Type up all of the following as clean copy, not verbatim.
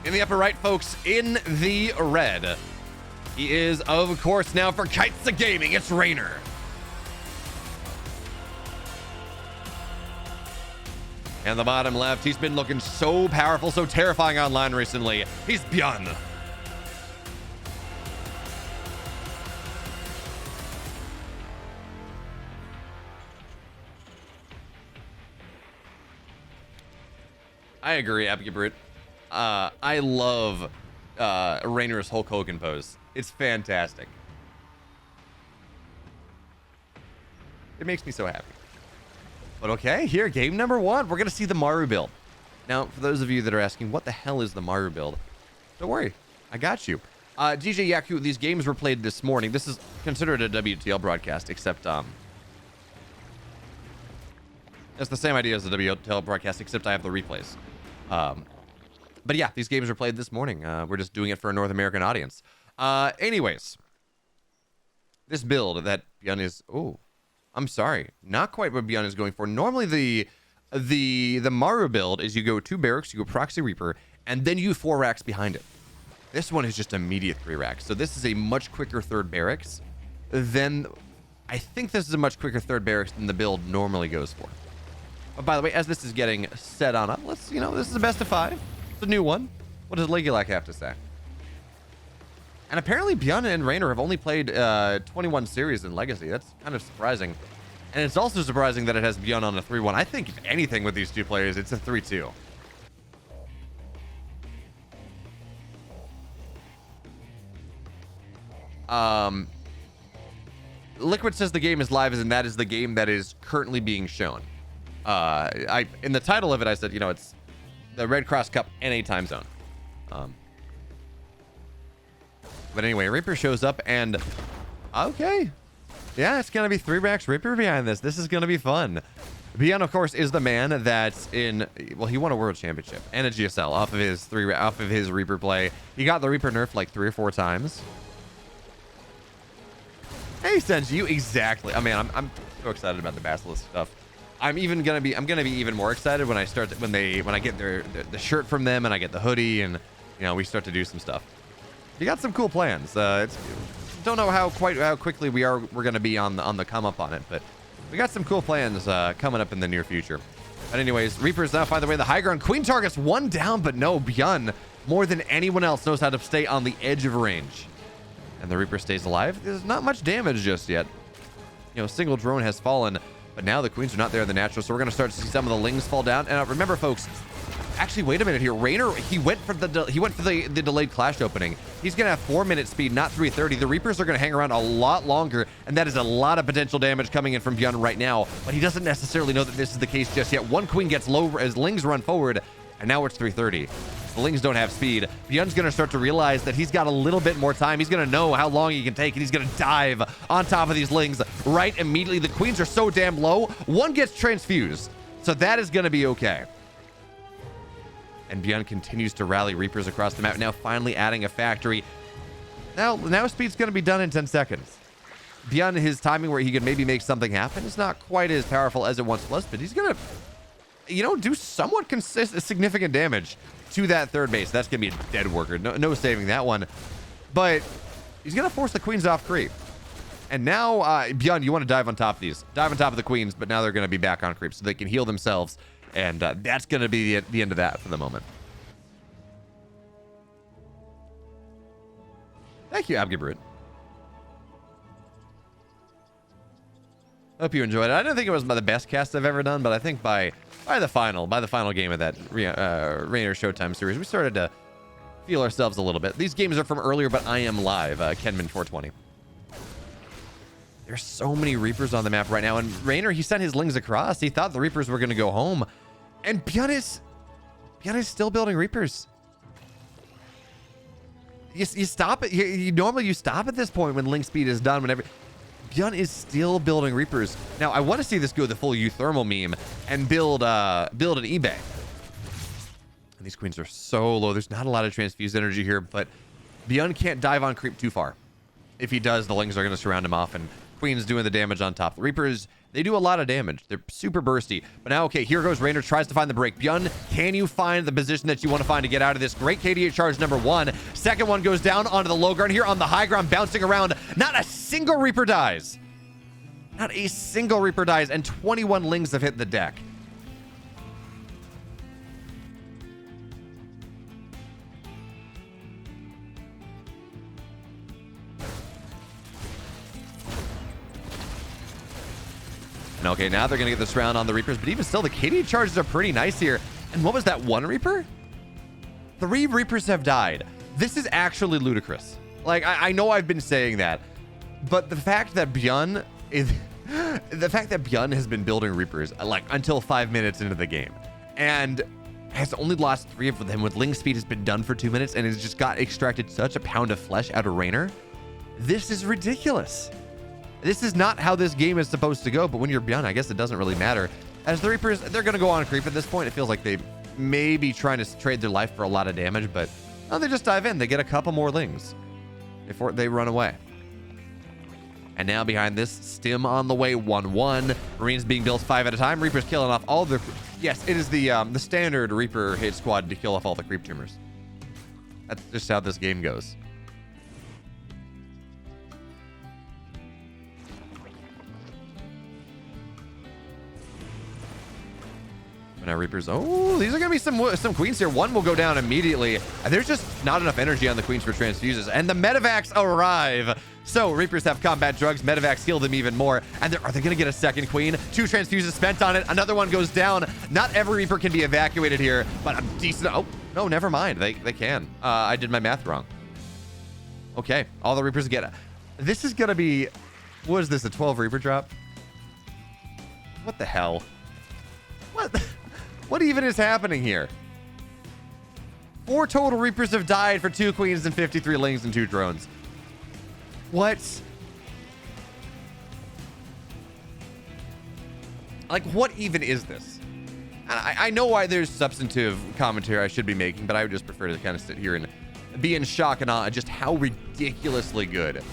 In the upper right, folks, in the red, he is, of course, now for Kites of Gaming, it's Reynor. And the bottom left, he's been looking so powerful, so terrifying online recently. He's Byun. I agree, Abgibrut. I love Reynor's Hulk Hogan pose. It's fantastic. It makes me so happy. But okay, here, game number 1. We're going to see the Maru build. Now, for those of you that are asking, what the hell is the Maru build? Don't worry, I got you. DJ Yaku, these games were played this morning. This is considered a WTL broadcast, except it's the same idea as the WTL broadcast, except I have the replays. But yeah, these games were played this morning. We're just doing it for a North American audience. Anyways, this build that Byun is... Oh, I'm sorry. Not quite what Byun is going for. Normally, the Maru build is you go 2 barracks, you go Proxy Reaper, and then you 4 racks behind it. This one is just immediate 3 racks. So this is a much quicker 3rd barracks than... I think this is a much quicker 3rd barracks than the build normally goes for. But by the way, as this is getting set on up, let's, this is a best of 5. It's a new one. What does Legulac have to say? And apparently Byun and Reynor have only played 21 series in Legacy. That's kind of surprising. And it's also surprising that it has Byun on a 3-1. I think, if anything, with these 2 players, it's a 3-2. Liquid says the game is live, and that is the game that is currently being shown. In the title of it, I said, it's the Red Cross Cup NA time zone. But anyway, Reaper shows up, and okay. Yeah, it's going to be 3 racks Reaper behind this. This is going to be fun. Byun, of course, is the man that's in... Well, he won a World Championship and a GSL off of his Reaper play. He got the Reaper nerfed like 3 or 4 times. Hey, Senji, you exactly. I mean, I'm so excited about the Basilisk stuff. I'm gonna be even more excited when I get the shirt from them and I get the hoodie and we start to do some stuff. You got some cool plans. Don't know how quickly we're gonna be on the come up on it, but we got some cool plans coming up in the near future. But anyways, Reapers now find the way the high ground. Queen targets 1 down, but no, Byun more than anyone else knows how to stay on the edge of range, and the Reaper stays alive. There's not much damage just yet. Single drone has fallen. But now the queens are not there in the natural, so we're going to start to see some of the lings fall down. And remember, folks, actually, wait a minute here. Reynor, he went for the delayed clash opening. He's going to have 4-minute speed, not 330. The Reapers are going to hang around a lot longer, and that is a lot of potential damage coming in from Byun right now. But he doesn't necessarily know that this is the case just yet. 1 queen gets low as lings run forward, and now it's 330. The lings don't have speed. Byun's going to start to realize that he's got a little bit more time. He's going to know how long he can take, and he's going to dive on top of these lings right immediately. The queens are so damn low. 1 gets transfused, so that is going to be okay. And Byun continues to rally Reapers across the map, now finally adding a factory. Now speed's going to be done in 10 seconds. Byun, his timing where he could maybe make something happen is not quite as powerful as it once was, but he's going to, do somewhat significant damage to that 3rd base. That's going to be a dead worker. No saving that one. But he's going to force the queens off creep. And now, Byun, you want to dive on top of these. Dive on top of the queens, but now they're going to be back on creep so they can heal themselves. And that's going to be the end of that for the moment. Thank you, Abgibrut. Hope you enjoyed it. I don't think it was the best cast I've ever done, but I think by the final game of that Reynor Showtime series, we started to feel ourselves a little bit. These games are from earlier, but I am live. Kenman 420. There's so many Reapers on the map right now, and Reynor, he sent his lings across. He thought the Reapers were going to go home, and Byun is still building Reapers. You stop it. Normally you stop at this point when link speed is done. Whenever Byun is still building Reapers. Now, I want to see this go the full Euthermal meme and build an eBay. And these queens are so low. There's not a lot of transfused energy here, but Byun can't dive on creep too far. If he does, the lings are going to surround him off, and queens doing the damage on top. The Reapers They do a lot of damage. They're super bursty. But now, okay, here goes Reynor, tries to find the break. Byun, can you find the position that you want to find to get out of this? Great KDA charge number one. Second one goes down onto the low ground here on the high ground, bouncing around. Not a single Reaper dies. Not a single Reaper dies, and 21 Lings have hit the deck. And okay, now they're going to get this round on the Reapers, but even still, the KD charges are pretty nice here. And what was that, one Reaper? 3 Reapers have died. This is actually ludicrous. Like, I know I've been saying that, but the fact that Byun is... the fact that Byun has been building Reapers, like, until 5 minutes into the game, and has only lost 3 of them with Ling speed has been done for 2 minutes, and has just got extracted such a pound of flesh out of Reynor. This is ridiculous. This is not how this game is supposed to go, but when you're Byun, I guess it doesn't really matter. As the Reapers, they're going to go on creep at this point. It feels like they may be trying to trade their life for a lot of damage, but no, they just dive in. They get a couple more Lings before they run away. And now behind this, Stim on the way, 1-1. Marines being built 5 at a time. Reapers killing off all the... Yes, it is the standard Reaper hit squad to kill off all the creep tumors. That's just how this game goes. Now Reapers, oh, these are gonna be some queens here. One will go down immediately. There's just not enough energy on the queens for transfuses, and the medevacs arrive. So Reapers have combat drugs, medevacs heal them even more. And are they gonna get a second queen? 2 transfuses spent on it. Another one goes down. Not every Reaper can be evacuated here, but a decent. Oh no, never mind. They can. I did my math wrong. Okay, all the Reapers get it. This is gonna be. What is this? A 12 Reaper drop? What the hell? What? What even is happening here? 4 total Reapers have died for 2 queens and 53 Lings and 2 drones. What? Like, what even is this? I know why there's substantive commentary I should be making, but I would just prefer to kind of sit here and be in shock and awe at just how ridiculously good,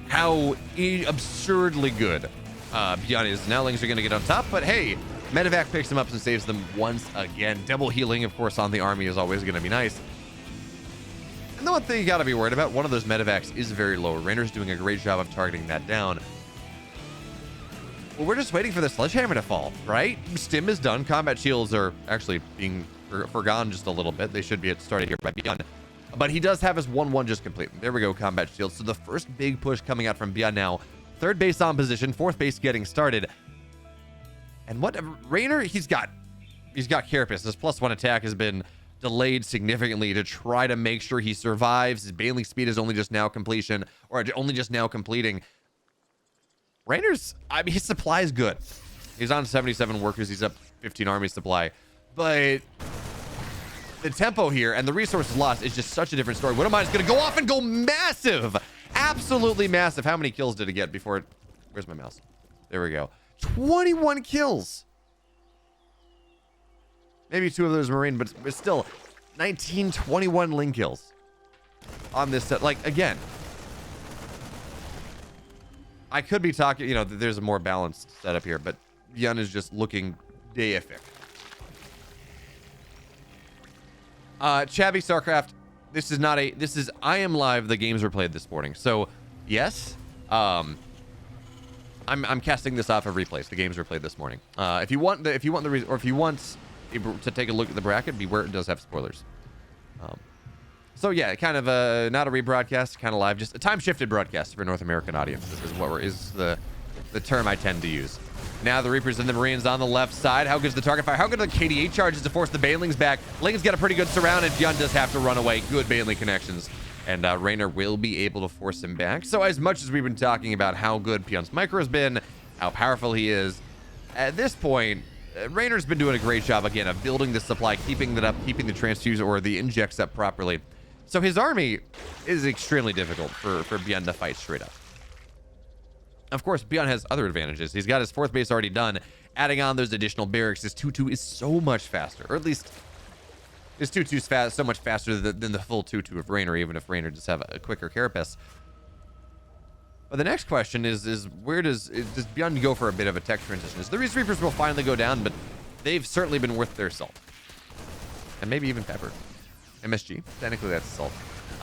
how absurdly good Byun is. Now Lings are going to get on top, but hey, medevac picks them up and saves them once again. Double healing, of course, on the army is always going to be nice. And the one thing you got to be worried about, one of those medevacs is very low. Reynor's doing a great job of targeting that down. Well, we're just waiting for the sledgehammer to fall, right? Stim is done. Combat shields are actually being forgone just a little bit. They should be started here by Byun. But he does have his 1-1 just complete. There we go, combat shields. So the first big push coming out from Byun now. 3rd base on position, 4th base getting started. And what Reynor, he's got Carapace. His +1 attack has been delayed significantly to try to make sure he survives. His bailing speed is only just now completion, or only just now completing. Reynor's, I mean, his supply is good. He's on 77 workers. He's up 15 army supply, but the tempo here and the resources lost is just such a different story. What am I? It's gonna go off and go massive, absolutely massive. How many kills did it get before it? Where's my mouse? There we go. 21 kills. Maybe 2 of those Marine, but still 19, 21 Ling kills on this set. Like, again, I could be talking, you know, there's a more balanced setup here, but Byun is just looking deific. Chabby Starcraft, this is I Am Live, the games were played this morning. So, yes, I'm casting this off of replays. The games were played this morning. If you want to take a look at the bracket, beware it does have spoilers. So yeah, kind of not a rebroadcast, kind of live, just a time-shifted broadcast for North American audience. This is the term I tend to use. Now the Reapers and the Marines on the left side. How good is the target fire? How good are the KDA charges to force the Banelings back? Ling's got a pretty good surround, and Byun does have to run away. Good Baneling connections. And Reynor will be able to force him back. So as much as we've been talking about how good Byun's micro has been, how powerful he is, at this point, Reynor's been doing a great job, again, of building the supply, keeping that up, keeping the transfuse or the injects up properly. So his army is extremely difficult for Byun to fight straight up. Of course, Byun has other advantages. He's got his 4th base already done. Adding on those additional barracks, his 2-2 is so much faster, or at least his 2-2 is so much faster than the full 2-2 of Reynor, even if Reynor just have a quicker carapace. But the next question is where does Byun go for a bit of a tech transition? The Reese Reapers will finally go down, but they've certainly been worth their salt. And maybe even pepper. MSG, technically that's salt.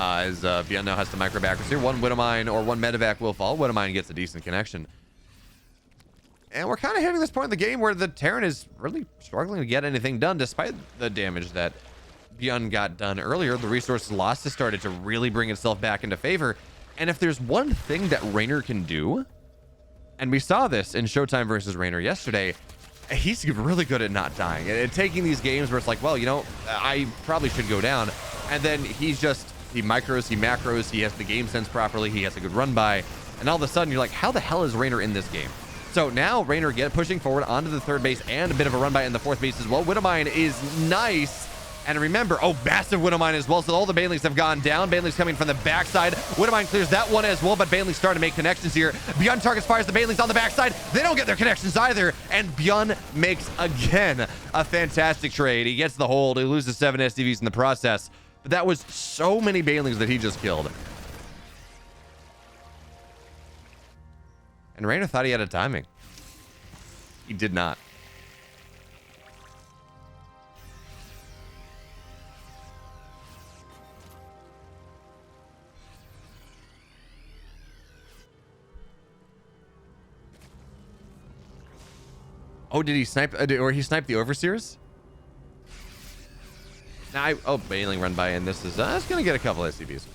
As Byun now has to micro backwards here. One Widowmine or one Medevac will fall. Widowmine gets a decent connection. And we're kind of hitting this point in the game where the Terran is really struggling to get anything done, despite the damage that Byun got done earlier. The resources lost has started to really bring itself back into favor. And if there's one thing that Reynor can do, and we saw this in Showtime versus Reynor yesterday, he's really good at not dying and taking these games where it's like, well, you know, I probably should go down. And then he micros, he macros, he has the game sense properly, he has a good run by. And all of a sudden you're like, how the hell is Reynor in this game? So now Reynor pushing forward onto the third base and a bit of a run by in the fourth base as well. Widowmine is nice. And remember, oh, massive Widowmine as well. So all the Banelings have gone down. Banelings coming from the backside. Widowmine clears that one as well, but Banelings starting to make connections here. Byun targets fires the Banelings on the backside. They don't get their connections either. And Byun makes, again, a fantastic trade. He gets the hold. He loses 7 SCVs in the process. But that was so many Banelings that he just killed. And Reynor thought he had a timing. He did not. Oh, did he snipe, or he sniped the Overseers? Now, Baneling run by, and this is, it's gonna get a couple SCVs.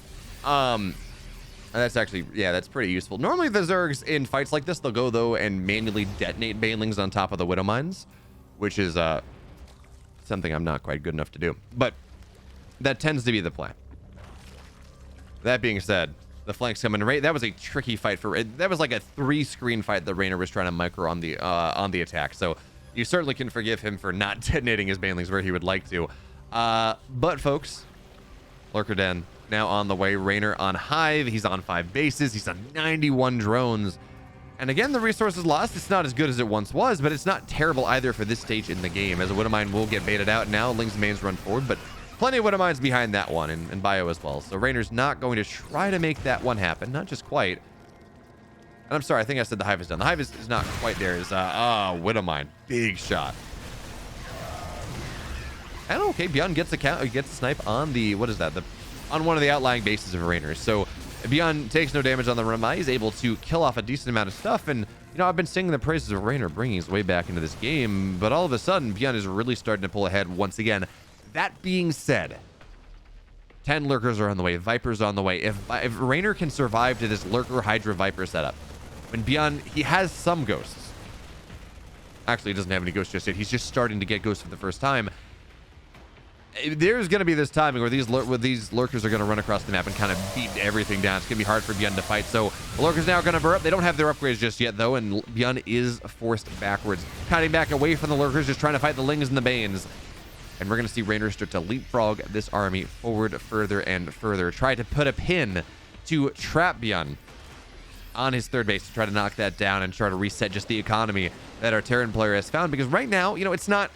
That's actually, yeah, that's pretty useful. Normally the Zergs in fights like this, they'll go though and manually detonate Banelings on top of the Widowmines, which is, something I'm not quite good enough to do. But that tends to be the plan. That being said, the flanks coming right. That was a tricky fight that was like a 3-screen fight that Reynor was trying to micro on the attack. So you certainly can forgive him for not detonating his Banelings where he would like to. But folks, Lurker Den now on the way. Reynor on Hive. He's on 5 bases. He's on 91 drones. And again, the resources lost. It's not as good as it once was, but it's not terrible either for this stage in the game, as a Widowmine will get baited out now. Ling's mains run forward, but plenty of Widowmines behind that one, and Bio as well. So Reynor's not going to try to make that one happen. Not just quite. And I'm sorry, I think I said the Hive is done. The Hive is not quite there. It's, Widowmine. Big shot. And okay, Byun gets a snipe on the, what is that? On one of the outlying bases of Reynor. So Byun takes no damage on the run. He's able to kill off a decent amount of stuff. And, you know, I've been singing the praises of Reynor bringing his way back into this game. But all of a sudden, Byun is really starting to pull ahead once again. That being said, 10 Lurkers are on the way. Vipers on the way. If Reynor can survive to this Lurker Hydra Viper setup, when Byun, he has some ghosts. Actually, he doesn't have any ghosts just yet. He's just starting to get ghosts for the first time. There's going to be this timing where these Lurkers are going to run across the map and kind of beat everything down. It's going to be hard for Byun to fight. So the Lurkers now are going to burr up. They don't have their upgrades just yet, though, and Byun is forced backwards. Cutting back away from the Lurkers, just trying to fight the Lings and the Banes. And we're going to see Reynor start to leapfrog this army forward further and further. Try to put a pin to trap Byun on his third base to try to knock that down and try to reset just the economy that our Terran player has found. Because right now, you know, it's not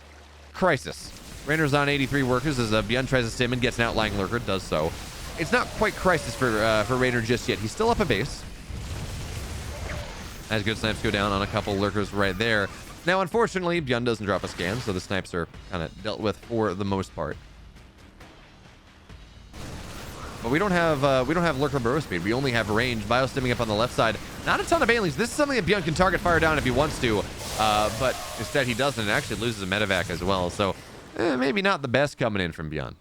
crisis. Reynor's on 83 workers as Byun tries to stim and gets an outlying Lurker, does so. It's not quite crisis for Reynor just yet. He's still up a base. As good snipes go down on a couple Lurkers right there. Now, unfortunately, Byun doesn't drop a scan, so the snipes are kind of dealt with for the most part. But we don't have Lurker burrow speed. We only have range. Bio stimming up on the left side. Not a ton of Banelings. This is something that Byun can target fire down if he wants to, but instead he doesn't, and actually loses a medevac as well. So maybe not the best coming in from Byun.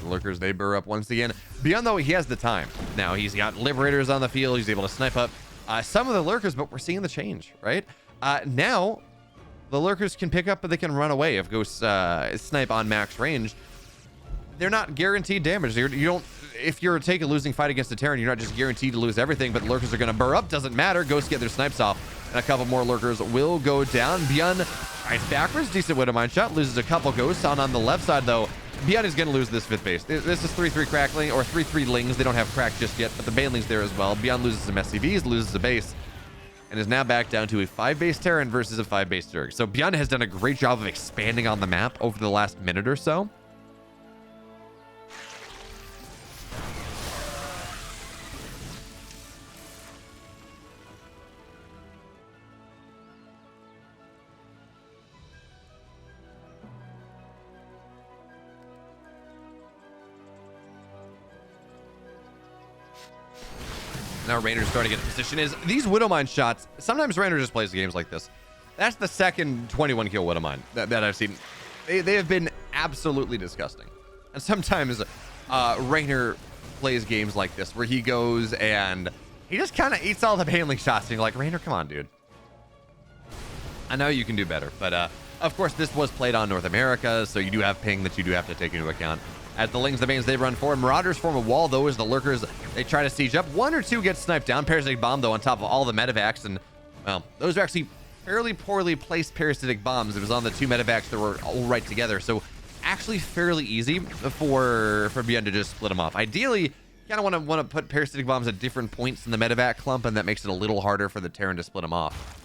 Lurkers, they burr up once again. Byun, though, he has the time. Now, he's got Liberators on the field. He's able to snipe up some of the Lurkers, but we're seeing the change, right? Now, the Lurkers can pick up, but they can run away if Ghosts snipe on max range. They're not guaranteed damage. You don't, if you're taking a losing fight against a Terran, you're not just guaranteed to lose everything, but Lurkers are going to burr up. Doesn't matter. Ghosts get their snipes off, and a couple more Lurkers will go down. Byun tries backwards. Decent Widowmine shot. Loses a couple Ghosts. On the left side, though, Byun is going to lose this 5th base. This is 3-3 crackling, or 3-3 Lings. They don't have crack just yet, but the Baneling's there as well. Byun loses some SCVs, loses a base. and is now back down to a 5-base Terran versus a 5-base Zerg. So Byun has done a great job of expanding on the map over the last minute or so. Now Reynor's starting to get in position. Is these Widowmine shots, sometimes Reynor just plays games like this. That's the second 21 kill Widowmine that I've seen. They have been absolutely disgusting. And sometimes Reynor plays games like this where he goes and he just kind of eats all the Baneling shots. And you're like, Reynor, come on, dude. I know you can do better. But of course, this was played on North America, so you do have ping that you do have to take into account. As the Lings, the Banes, they run forward. Marauders form a wall, though, as the Lurkers, they try to siege up. 1 or 2 get sniped down. Parasitic Bomb, though, on top of all the medevacs. And, well, those are actually fairly poorly placed Parasitic Bombs. It was on the 2 medevacs that were all right together. So, actually fairly easy for Byun to just split them off. Ideally, you kind of want to put Parasitic Bombs at different points in the medevac clump, and that makes it a little harder for the Terran to split them off.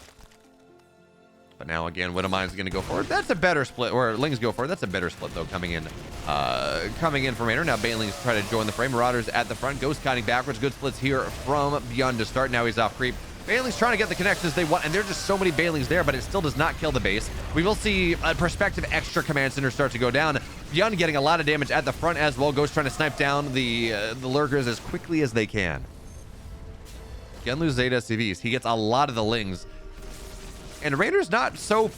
But now again, Widowmine's going to go forward. That's a better split, or Lings go forward. That's a better split though, coming in from Reynor. Now Banelings try to join the frame. Marauders at the front. Ghost kiting backwards. Good splits here from Byun to start. Now he's off creep. Banelings trying to get the connections they want, and there's just so many Banelings there, but it still does not kill the base. We will see a Perspective extra command center start to go down. Byun getting a lot of damage at the front as well. Ghost trying to snipe down the Lurkers as quickly as they can. Again, lose 8 SCVs. He gets a lot of the Lings. And Reynor's not so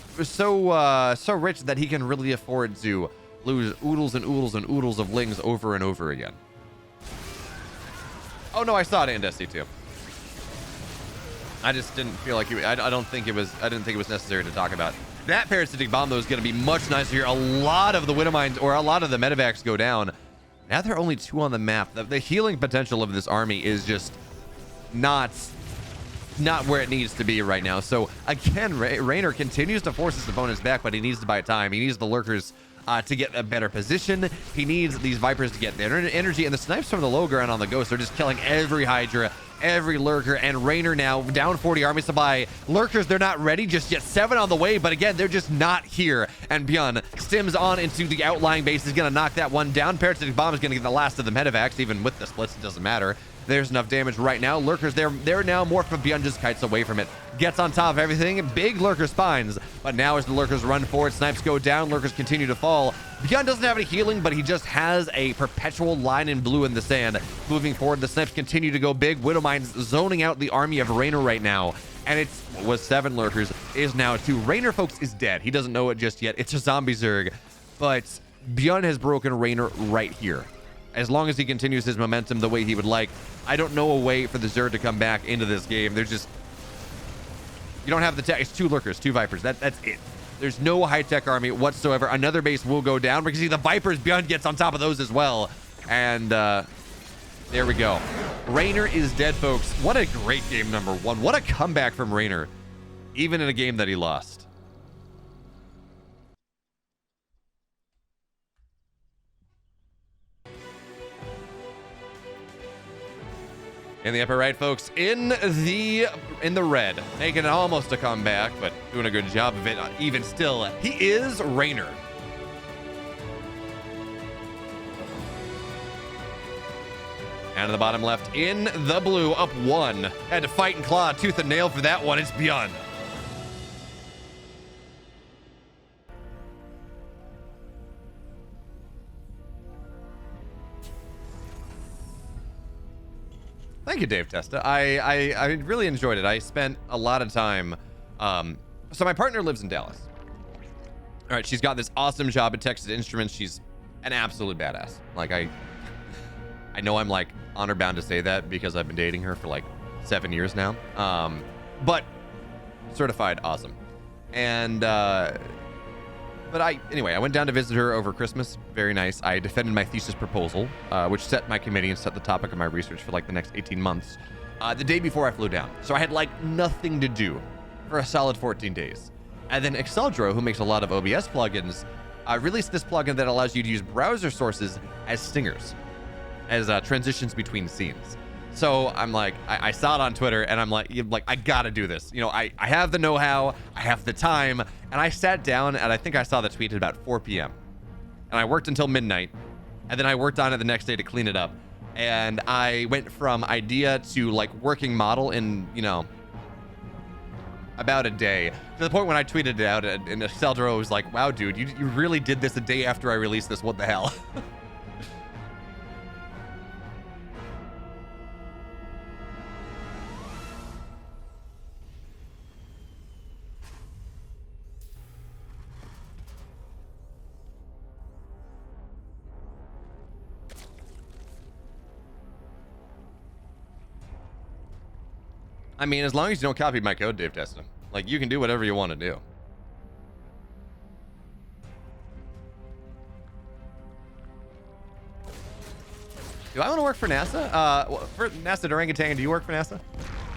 rich that he can really afford to lose oodles and oodles and oodles of Lings over and over again. Oh no, I saw it in Destiny 2. I just didn't feel like I didn't think it was necessary to talk about. That Parasitic Bomb though is going to be much nicer here. A lot of the Widowmines, or a lot of the medevacs, go down. Now there are only 2 on the map. The healing potential of this army is just not where it needs to be right now. So again, Reynor continues to force his opponents back, but he needs to buy time. He needs the Lurkers to get a better position. He needs these Vipers to get their energy, and the snipes from the low ground on the Ghost are just killing every Hydra, every Lurker, and Reynor now down 40 army supply. Lurkers, they're not ready just yet. 7 on the way, but again, they're just not here. And Byun stims on into the outlying base. He's going to knock that one down. Parasitic Bomb is going to get the last of the medevacs. Even with the splits, it doesn't matter. There's enough damage right now. Lurkers, they're now more from Byun just kites away from it. Gets on top of everything. Big Lurker spines. But now as the Lurkers run forward, snipes go down. Lurkers continue to fall. Byun doesn't have any healing, but he just has a perpetual line in blue in the sand. Moving forward, the snipes continue to go big. Widowmine's zoning out the army of Reynor right now. And it was 7 Lurkers, is now 2. Reynor, folks, is dead. He doesn't know it just yet. It's a zombie Zerg. But Byun has broken Reynor right here. As long as he continues his momentum the way he would like, I don't know a way for the Zerg to come back into this game. There's just, you don't have the tech. It's 2 Lurkers, 2 Vipers. That's it. There's no high-tech army whatsoever. Another base will go down because the Vipers, Byun gets on top of those as well. And there we go. Reynor is dead, folks. What a great game, number 1. What a comeback from Reynor, even in a game that he lost. In the upper right, folks, in the red, making almost a comeback, but doing a good job of it. Even still, he is Reynor. And in the bottom left, in the blue, up 1. Had to fight and claw tooth and nail for that one. It's Byun. Thank you, Dave Testa. I really enjoyed it. I spent a lot of time. So my partner lives in Dallas. All right, she's got this awesome job at Texas Instruments. She's an absolute badass. Like I know I'm like honor bound to say that because I've been dating her for like 7 years now. But certified awesome. And anyway, I went down to visit her over Christmas. Very nice. I defended my thesis proposal, which set my committee and set the topic of my research for like the next 18 months, the day before I flew down. So I had like nothing to do for a solid 14 days. And then Exceldro, who makes a lot of OBS plugins, released this plugin that allows you to use browser sources as stingers, as transitions between scenes. So I'm like, I saw it on Twitter, and I'm like, I gotta do this. You know, I have the know-how, I have the time, and I sat down, and I think I saw the tweet at about 4 p.m. And I worked until midnight, and then I worked on it the next day to clean it up. And I went from idea to like working model in, you know, about a day, to the point when I tweeted it out, and Seldro was like, wow, dude, you really did this a day after I released this. What the hell? I mean, as long as you don't copy my code, Dave Testa, like, you can do whatever you want to do. Do I want to work for NASA? For NASA Orangutan, do you work for NASA?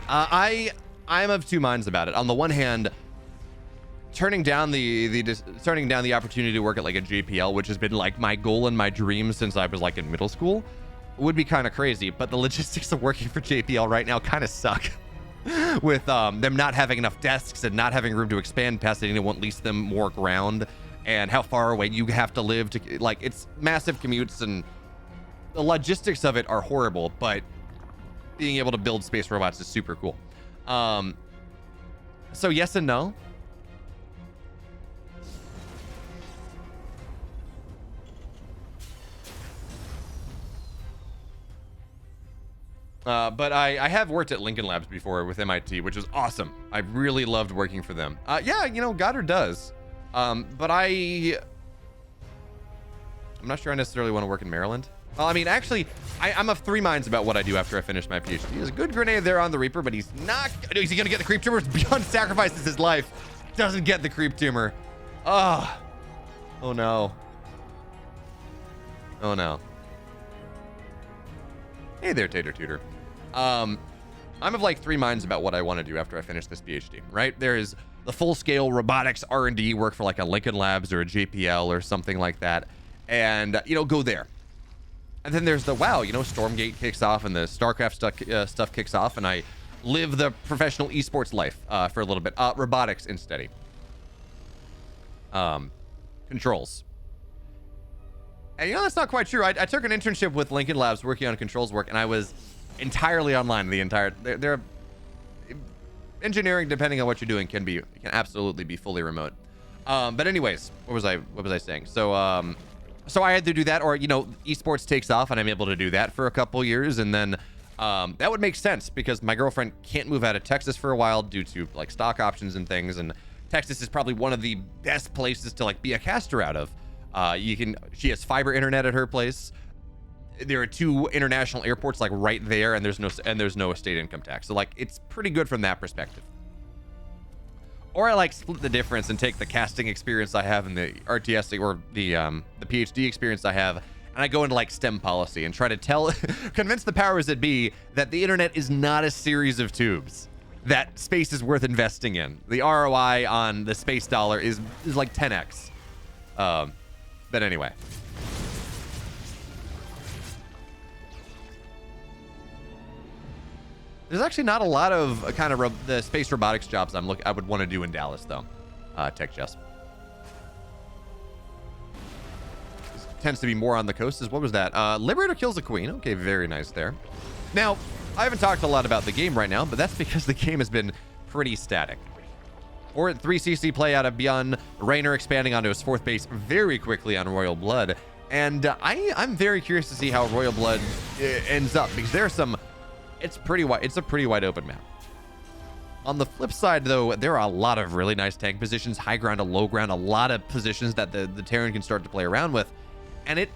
I'm of two minds about it. On the one hand, turning down the opportunity to work at like a JPL, which has been like my goal and my dream since I was like in middle school, would be kind of crazy. But the logistics of working for JPL right now kind of suck. With them not having enough desks and not having room to expand past it, and won't lease them more ground, and how far away you have to live to, like, it's massive commutes, and the logistics of it are horrible, but being able to build space robots is super cool. So yes and no. But I have worked at Lincoln Labs before with MIT, which was awesome. I really loved working for them. Yeah, you know, Goddard does. But I'm not sure I necessarily want to work in Maryland. Well, I mean, actually, I'm of three minds about what I do after I finish my PhD. There's a good grenade there on the Reaper, but he's not. Is he going to get the creep tumor? Byun sacrifices his life. Doesn't get the creep tumor. Oh no. Oh no. Hey there, Tater Tutor. I'm of like three minds about what I want to do after I finish this PhD, right? There is the full-scale robotics R&D work for like a Lincoln Labs or a JPL or something like that, and, you know, go there. And then there's the, wow, you know, Stormgate kicks off and the StarCraft stuff kicks off, and I live the professional esports life for a little bit. Robotics instead. Controls. And you know, that's not quite true. I took an internship with Lincoln Labs working on controls work, and I was entirely online the entire. They're engineering, depending on what you're doing, can absolutely be fully remote. But anyways, what was I saying? So so I had to do that, or, you know, esports takes off, and I'm able to do that for a couple years, and then that would make sense because my girlfriend can't move out of Texas for a while due to like stock options and things, and Texas is probably one of the best places to like be a caster out of. She has fiber internet at her place. There are 2 international airports like right there, and there's no state income tax. So like, it's pretty good from that perspective. Or I like split the difference and take the casting experience I have and the RTS or the PhD experience I have, and I go into like STEM policy and try to convince the powers that be that the internet is not a series of tubes, that space is worth investing in. The ROI on the space dollar is like 10x. But anyway. There's actually not a lot of kind of the space robotics jobs I would want to do in Dallas, though. Tech Chess. This tends to be more on the coast. What was that? Liberator kills a queen. Okay, very nice there. Now, I haven't talked a lot about the game right now, but that's because the game has been pretty static. Or 3cc play out of Byun, Reynor expanding onto his 4th base very quickly on Royal Blood. And I'm very curious to see how Royal Blood ends up, because there's some, it's a pretty wide open map. On the flip side, though, there are a lot of really nice tank positions, high ground to low ground, a lot of positions that the Terran can start to play around with. And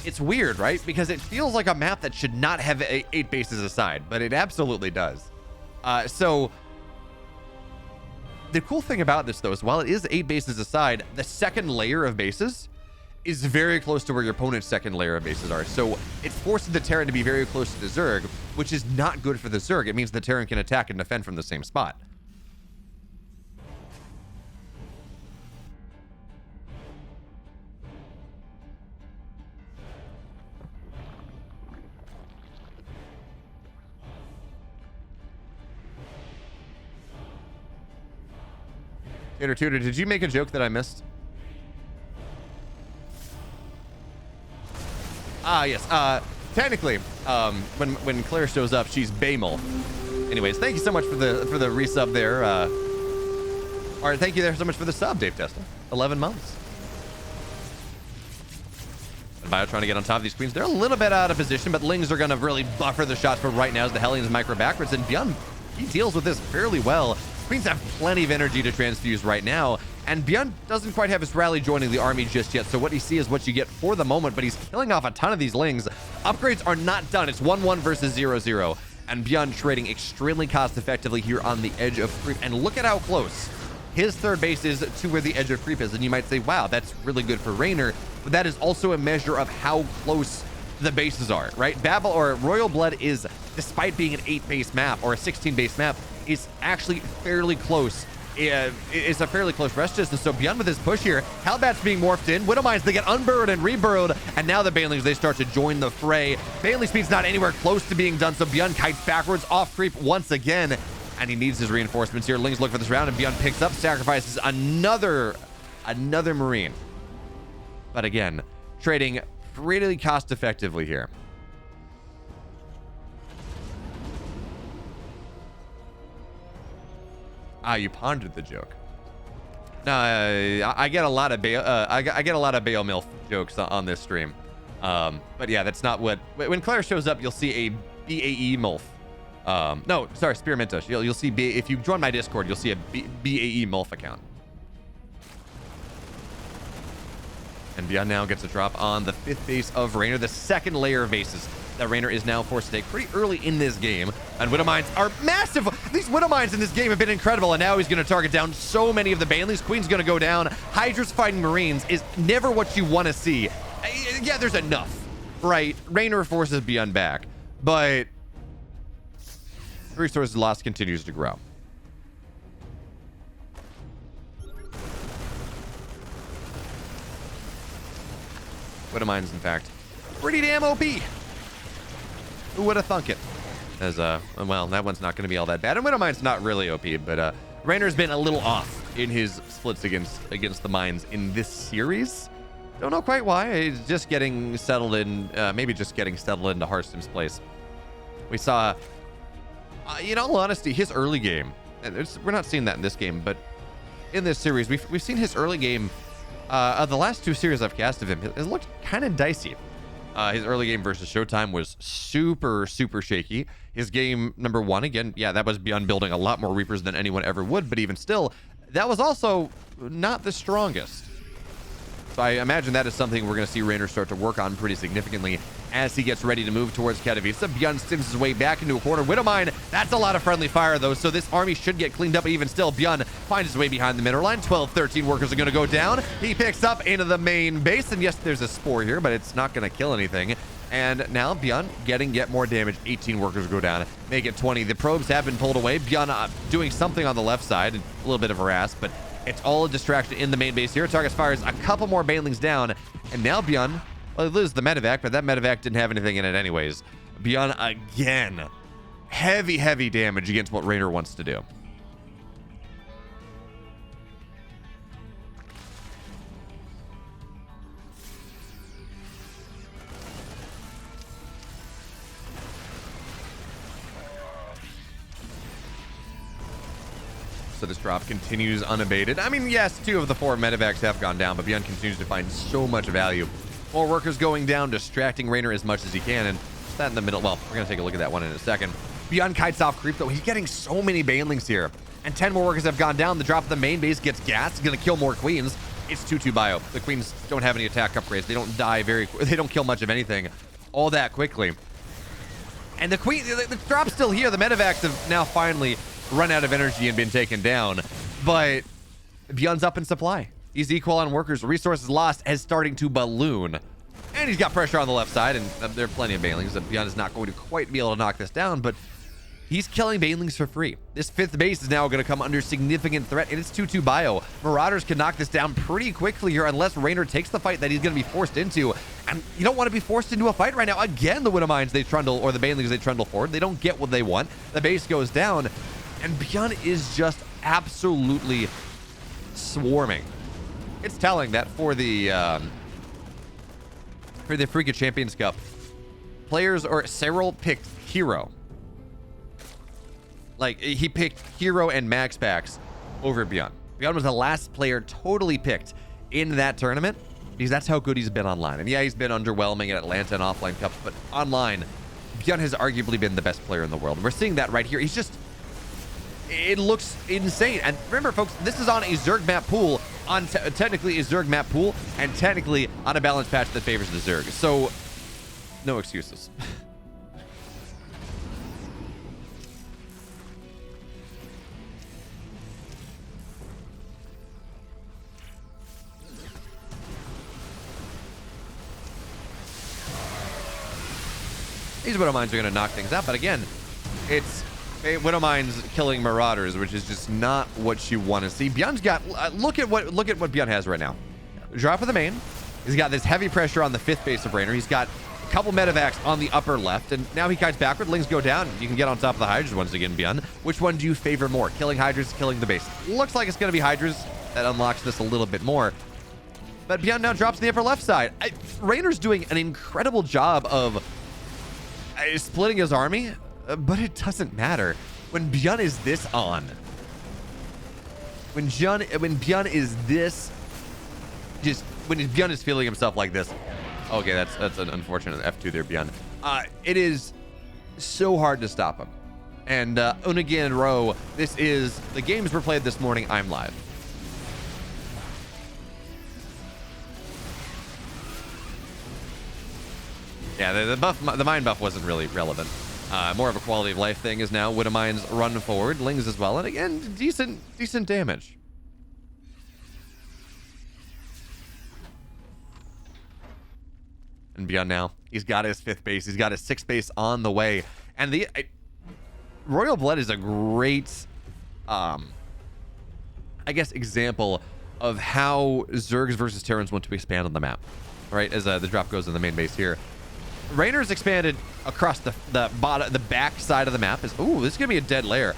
it's weird, right? Because it feels like a map that should not have 8 bases aside, but it absolutely does. So the cool thing about this, though, is while it is 8 bases aside, the second layer of bases is very close to where your opponent's second layer of bases are. So it forces the Terran to be very close to the Zerg, which is not good for the Zerg. It means the Terran can attack and defend from the same spot. Tutor, Tutor, did you make a joke that I missed? Ah, yes. Technically, when Claire shows up, she's Baymel. Anyways, thank you so much for the resub there. All right, thank you there so much for the sub, Dave Tesla. 11 months. And Bio trying to get on top of these queens. They're a little bit out of position, but Lings are going to really buffer the shots for right now as the Hellions micro backwards. And Byun, he deals with this fairly well. Queens have plenty of energy to transfuse right now. And Byun doesn't quite have his rally joining the army just yet. So what you see is what you get for the moment, but he's killing off a ton of these Lings. Upgrades are not done. It's 1-1 versus 0-0. And Byun trading extremely cost effectively here on the edge of creep. And look at how close his third base is to where the edge of creep is. And you might say, wow, that's really good for Reynor. But that is also a measure of how close the bases are, right? Babel or Royal Blood is, despite being an 8 base map or a 16 base map, is actually fairly close. It's a fairly close rest distance. So Byun with his push here, Hellbats being morphed in, Widowmines, they get unburrowed and reburrowed, and now the Banelings, they start to join the fray. Baneley speed's not anywhere close to being done, so Byun kites backwards off creep once again, and he needs his reinforcements here. Lings look for this round, and Byun picks up, sacrifices another Marine. But again, trading pretty cost effectively here. Ah, you pondered the joke. No, I get a lot of I get a lot of Beowmilf jokes on this stream. But yeah, that's not what. When Claire shows up, you'll see a BAE Milf. No, sorry, Spearminta. You'll see if you join my Discord, you'll see a BAE Milf account. And Byun now gets a drop on the 5th base of Reynor, the second layer of bases that Reynor is now forced to take pretty early in this game. And Widowmines are massive. These Widowmines in this game have been incredible, and now he's going to target down so many of the Baneleys. Queen's going to go down. Hydra's fighting Marines is never what you want to see. Yeah, there's enough, right? Reynor forces Byun back, but resources lost continues to grow. Widowmines, in fact, pretty damn OP. Who would have thunk it? As well, that one's not going to be all that bad. And Widowmine's not really OP, but Reynor's been a little off in his splits against the mines in this series. Don't know quite why. He's just getting settled in, maybe just getting settled into Hearthstone's place. We saw, in all honesty, his early game. And we're not seeing that in this game, but in this series, we've seen his early game. Of the last 2 series I've cast of him, it looked kind of dicey. His early game versus Showtime was super shaky. His game number 1, again, yeah, that was Byun building a lot more Reapers than anyone ever would, but even still, that was also not the strongest. So I imagine that is something we're going to see Reynor start to work on pretty significantly as he gets ready to move towards Katowice. Byun stims his way back into a corner. Widowmine, that's a lot of friendly fire, though, so this army should get cleaned up. But even still, Byun finds his way behind the mineral line. 12-13 workers are going to go down. He picks up into the main base, and yes, there's a spore here, but it's not going to kill anything. And now Byun getting yet more damage. 18 workers go down, make it 20. The probes have been pulled away. Byun doing something on the left side, a little bit of harass, but it's all a distraction in the main base here. Targus fires a couple more Banelings down, and now Byun, well, he loses the medevac, but that medevac didn't have anything in it anyways. Byun again, heavy damage against what Reynor wants to do. So this drop continues unabated. I mean, yes, 2 of the 4 medevacs have gone down, but Byun continues to find so much value. More workers going down, distracting Reynor as much as he can, and that in the middle. Well, we're going to take a look at that one in a second. Byun kites off creep, though. He's getting so many Banelings here, and 10 more workers have gone down. The drop of the main base gets gassed. He's going to kill more queens. It's 2-2 bio. The queens don't have any attack upgrades. They don't die they don't kill much of anything all that quickly. And the drop's still here. The medevacs have now finally run out of energy and been taken down, but Byun's up in supply. He's equal on workers. Resources lost as starting to balloon, and he's got pressure on the left side, and there are plenty of Banelings. Byun is not going to quite be able to knock this down, but he's killing Banelings for free. This 5th base is now going to come under significant threat, and it's 2-2 bio. Marauders can knock this down pretty quickly here unless Reynor takes the fight that he's going to be forced into, and you don't want to be forced into a fight right now. Again, the Widowmines, they trundle, or the Banelings, they trundle forward. They don't get what they want. The base goes down, and Byun is just absolutely swarming. It's telling that for the Freaking Champions Cup, Cyril picked Hero. Like, he picked Hero and Max Packs over Byun. Byun was the last player totally picked in that tournament because that's how good he's been online. And yeah, he's been underwhelming at Atlanta and offline cups, but online, Byun has arguably been the best player in the world. And we're seeing that right here. He's just, it looks insane. And remember, folks, this is on a Zerg map pool, technically a Zerg map pool, and technically on a balance patch that favors the Zerg. So, no excuses. These Widow Mines are going to knock things out, but again, it's Widow Mines killing Marauders, which is just not what you want to see. Byun's got look at what Byun has right now. Drop of the main. He's got this heavy pressure on the 5th base of Reynor. He's got a couple medevacs on the upper left, and now he kites backward. Lings go down. You can get on top of the Hydras once again, Byun. Which one do you favor more? Killing Hydras, killing the base? Looks like it's going to be Hydras. That unlocks this a little bit more. But Byun now drops the upper left side. Reynor's doing an incredible job of splitting his army, but it doesn't matter when Byun is this on. When Byun is this, when Byun is feeling himself like this. Okay, that's an unfortunate F2 there, Byun. It is so hard to stop him. And Unagi and Ro, the games were played this morning. I'm live. Yeah, the mine buff wasn't really relevant. More of a quality of life thing is now Widow Mines run forward, Lings as well, and again, decent damage. And Byun now, he's got his 5th base, he's got his 6th base on the way, and the Royal Blood is a great, I guess, example of how Zergs versus Terrans want to expand on the map. All right, as the drop goes in the main base here. Reynor's expanded across the back side of the map. Ooh, this is gonna be a dead lair.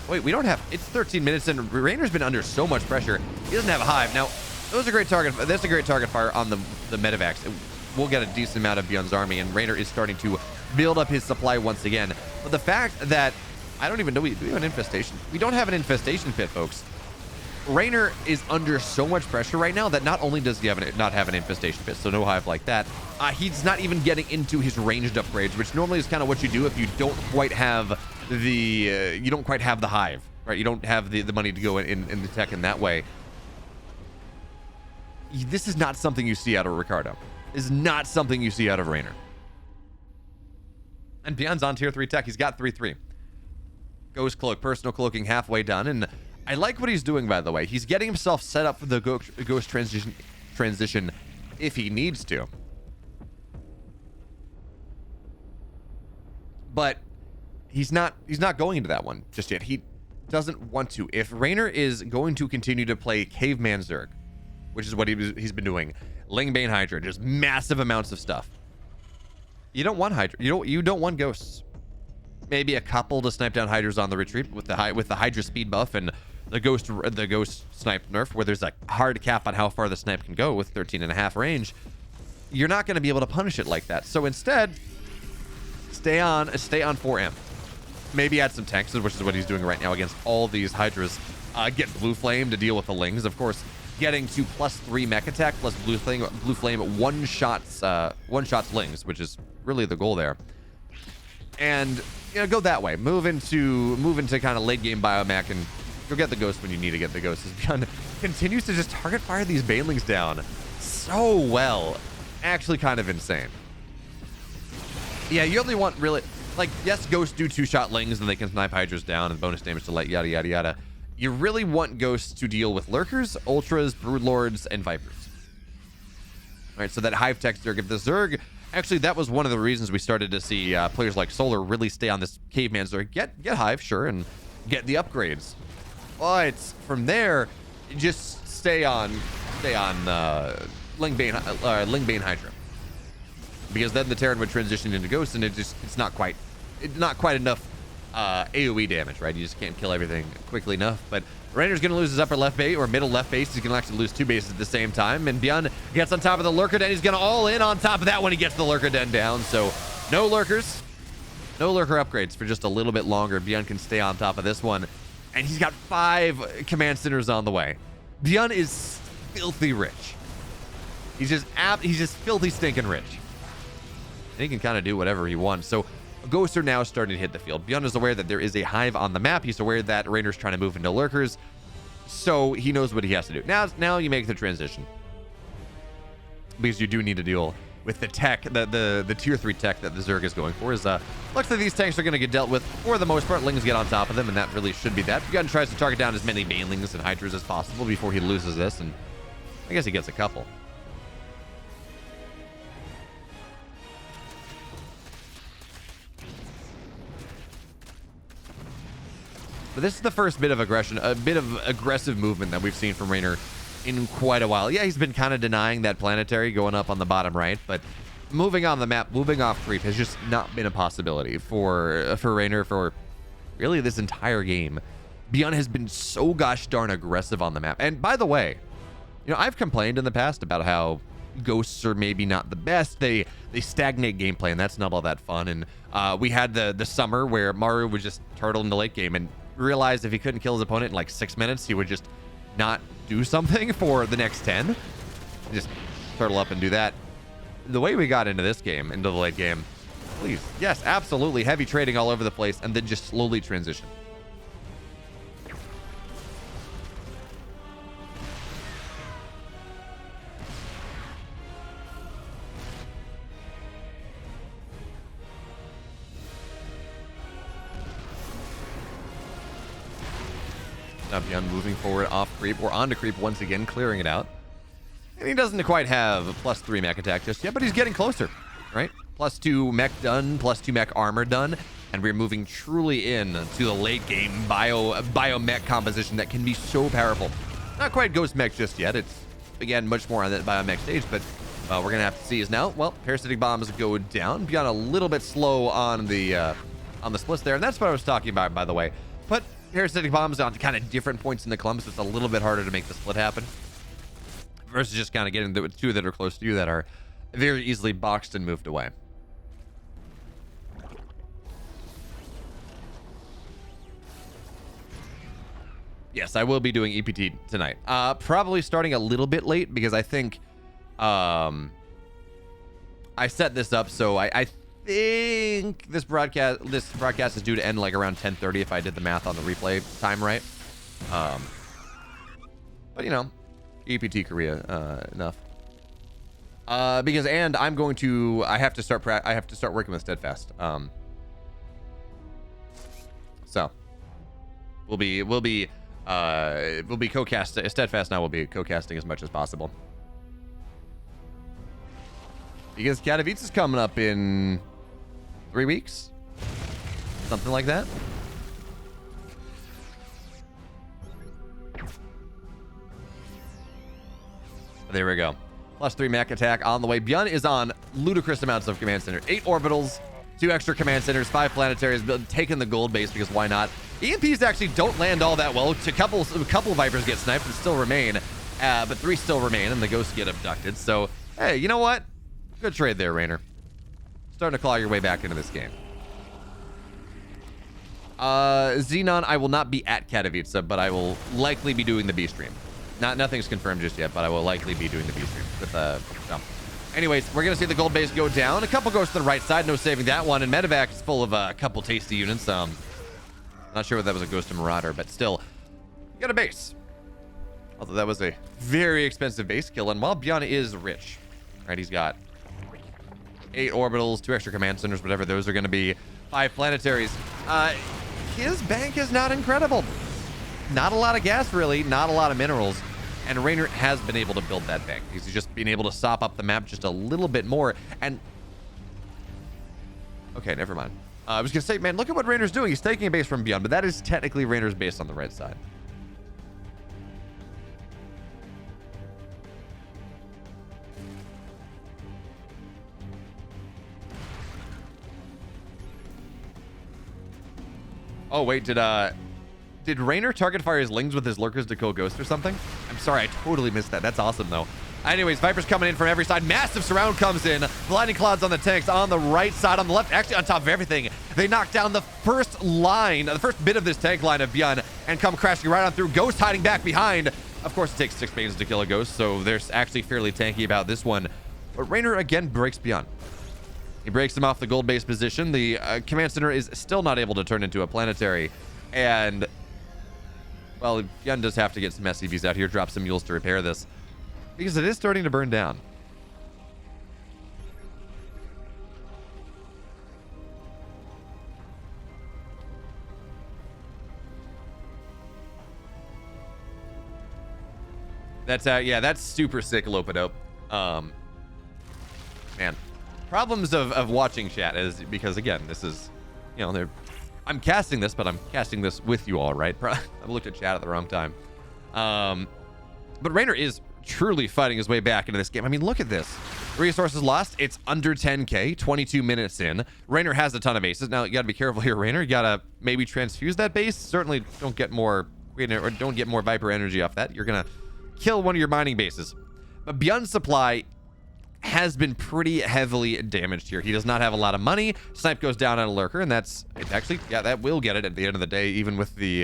Wait, we don't have. It's 13 minutes and Reynor's been under so much pressure. He doesn't have a hive now. That's a great target fire on the medevacs. We'll get a decent amount of Byun's army, and Reynor is starting to build up his supply once again. But the fact that I don't even know, do we have an infestation? We don't have an infestation pit, folks. Reynor is under so much pressure right now that not only does he not have an infestation pit, so no hive like that, he's not even getting into his ranged upgrades, which normally is kind of what you do if you don't quite have the hive, right? You don't have the money to go in the tech in that way. This is not something you see out of Ricardo. This is not something you see out of Reynor. And Byun's on tier 3 tech. He's got 3-3. Ghost Cloak, personal cloaking halfway done, and I like what he's doing, by the way. He's getting himself set up for the ghost transition if he needs to. But he's not going into that one just yet. He doesn't want to. If Reynor is going to continue to play Caveman Zerg, which is what he's been doing, Lingbane Hydra, just massive amounts of stuff. You don't want Hydra. You don't want ghosts. Maybe a couple to snipe down Hydras on the retreat with the Hydra speed buff and the ghost snipe nerf, where there's a hard cap on how far the snipe can go with 13.5 range. You're not going to be able to punish it like that. So instead, stay on 4M. Maybe add some tanks, which is what he's doing right now against all these Hydras. Get Blue Flame to deal with the Lings, of course. Getting to +3 mech attack plus Blue Flame one shots Lings, which is really the goal there. And go that way. Move into kind of late game biomech and go get the ghost when you need to get the ghost. Byun continues to just target fire these banelings down so well. Actually kind of insane. Yeah, you only want really, like, yes, ghosts do 2-shot Lings and they can snipe Hydras down and bonus damage to light, yada yada yada. You really want ghosts to deal with lurkers, ultras, broodlords, and vipers. All right, so that hive tech Zerg, if the Zerg, actually that was one of the reasons we started to see players like Solar really stay on this Caveman Zerg. Get hive, sure, and get the upgrades. But from there, just stay on Lingbane Hydra, because then the Terran would transition into Ghost, and it's not quite enough AoE damage, right? You just can't kill everything quickly enough. But Reynor's going to lose his upper left base or middle left base. He's going to actually lose 2 bases at the same time. And Byun gets on top of the Lurker Den. He's going to all in on top of that when he gets the Lurker Den down. So no Lurkers, no Lurker upgrades for just a little bit longer. Byun can stay on top of this one. And he's got 5 command centers on the way. Byun is filthy rich. He's just filthy stinking rich. And he can kind of do whatever he wants. So Ghosts are now starting to hit the field. Byun is aware that there is a hive on the map. He's aware that Reynor's trying to move into lurkers. So he knows what he has to do. Now you make the transition. Because you do need to deal with the tech, the tier 3 tech that the Zerg is going for. Looks like these tanks are going to get dealt with for the most part. Lings get on top of them, and that really should be that. Byun tries to target down as many Banelings and Hydras as possible before he loses this, and I guess he gets a couple. But this is the first bit of aggression, a bit of aggressive movement that we've seen from Reynor in quite a while. Yeah, he's been kind of denying that planetary going up on the bottom right, but moving on the map, moving off creep has just not been a possibility for Reynor for really this entire game. Byun has been so gosh darn aggressive on the map. And by the way, you know, I've complained in the past about how ghosts are maybe not the best. They stagnate gameplay, and that's not all that fun. And we had the summer where Mario would just turtle into late game and realized if he couldn't kill his opponent in like 6 minutes, he would just not do something for the next 10. Just turtle up and do that. The way we got into this game, into the late game, please, yes, absolutely, heavy trading all over the place, and then just slowly transition. Now Byun moving forward off creep. We're on to creep once again, clearing it out. And he doesn't quite have a +3 mech attack just yet, but he's getting closer, right? +2 mech done, +2 mech armor done, and we're moving truly in to the late game bio mech composition that can be so powerful. Not quite ghost mech just yet. It's again much more on that bio mech stage, but we're gonna have to see is now. Well, parasitic bombs go down. Byun a little bit slow on the splits there, and that's what I was talking about, by the way. But parasitic bombs on kind of different points in the clump, so it's a little bit harder to make the split happen versus just kind of getting the 2 that are close to you that are very easily boxed and moved away. Yes, I will be doing EPT tonight. Probably starting a little bit late because I think I set this up so I think this broadcast is due to end like around 10:30 if I did the math on the replay time right. But you know, EPT Korea enough. Because I'm going to I have to start working with Steadfast. So we'll be co-casting. Steadfast and I will be co-casting as much as possible. Because Katowice is coming up in 3 weeks, something like that. There we go. +3 mech attack on the way. Byun is on ludicrous amounts of command center. 8 orbitals, 2 extra command centers, 5 planetaries, taking the gold base because why not? EMPs actually don't land all that well. A couple Vipers get sniped and still remain, but 3 still remain, and the ghosts get abducted. So hey, you know what? Good trade there, Reynor. Starting to claw your way back into this game. Xenon, I will not be at Katowice, but I will likely be doing the B stream. Nothing's confirmed just yet, but I will likely be doing the B stream with jump. Anyways, we're gonna see the gold base go down. A couple goes to the right side, no saving that one, and Medevac is full of a couple tasty units. Not sure whether that was a Ghost of Marauder, but still, you got a base. Although that was a very expensive base kill, and while Byun is rich, right? He's got 8 orbitals, 2 extra command centers, whatever those are going to be, 5 planetaries. His bank is not incredible. Not a lot of gas, really, not a lot of minerals, and Reynor has been able to build that bank. He's just been able to sop up the map just a little bit more, and okay, never mind. I was gonna say, man, look at what Reynor's doing. He's taking a base from Byun, but that is technically Reynor's base on the right side. Oh, wait, did Reynor target fire his lings with his lurkers to kill Ghost or something? I'm sorry, I totally missed that. That's awesome, though. Anyways, Viper's coming in from every side. Massive surround comes in. Blinding clouds on the tanks on the right side, on the left, actually on top of everything. They knock down the first line, the first bit of this tank line of Byun, and come crashing right on through. Ghost hiding back behind. Of course, it takes 6 pains to kill a Ghost, so they're actually fairly tanky about this one. But Reynor again breaks Byun. He breaks him off the gold base position. The command center is still not able to turn into a planetary. And, well, Byun does have to get some SCVs out here, drop some mules to repair this, because it is starting to burn down. That's yeah, that's super sick, Lopidope. Man, problems of watching chat is because, again, this is, you know, I'm casting this, but I'm casting this with you all, right? I've looked at chat at the wrong time. But Reynor is truly fighting his way back into this game. I mean, look at this. Resources lost. It's under 10k, 22 minutes in. Reynor has a ton of bases. Now, you got to be careful here, Reynor. You got to maybe transfuse that base. Certainly don't get more, or don't get more Viper energy off that. You're going to kill one of your mining bases. But Byun's supply has been pretty heavily damaged here. He does not have a lot of money. Snipe goes down on a lurker, and it's actually, yeah, that will get it at the end of the day, even with the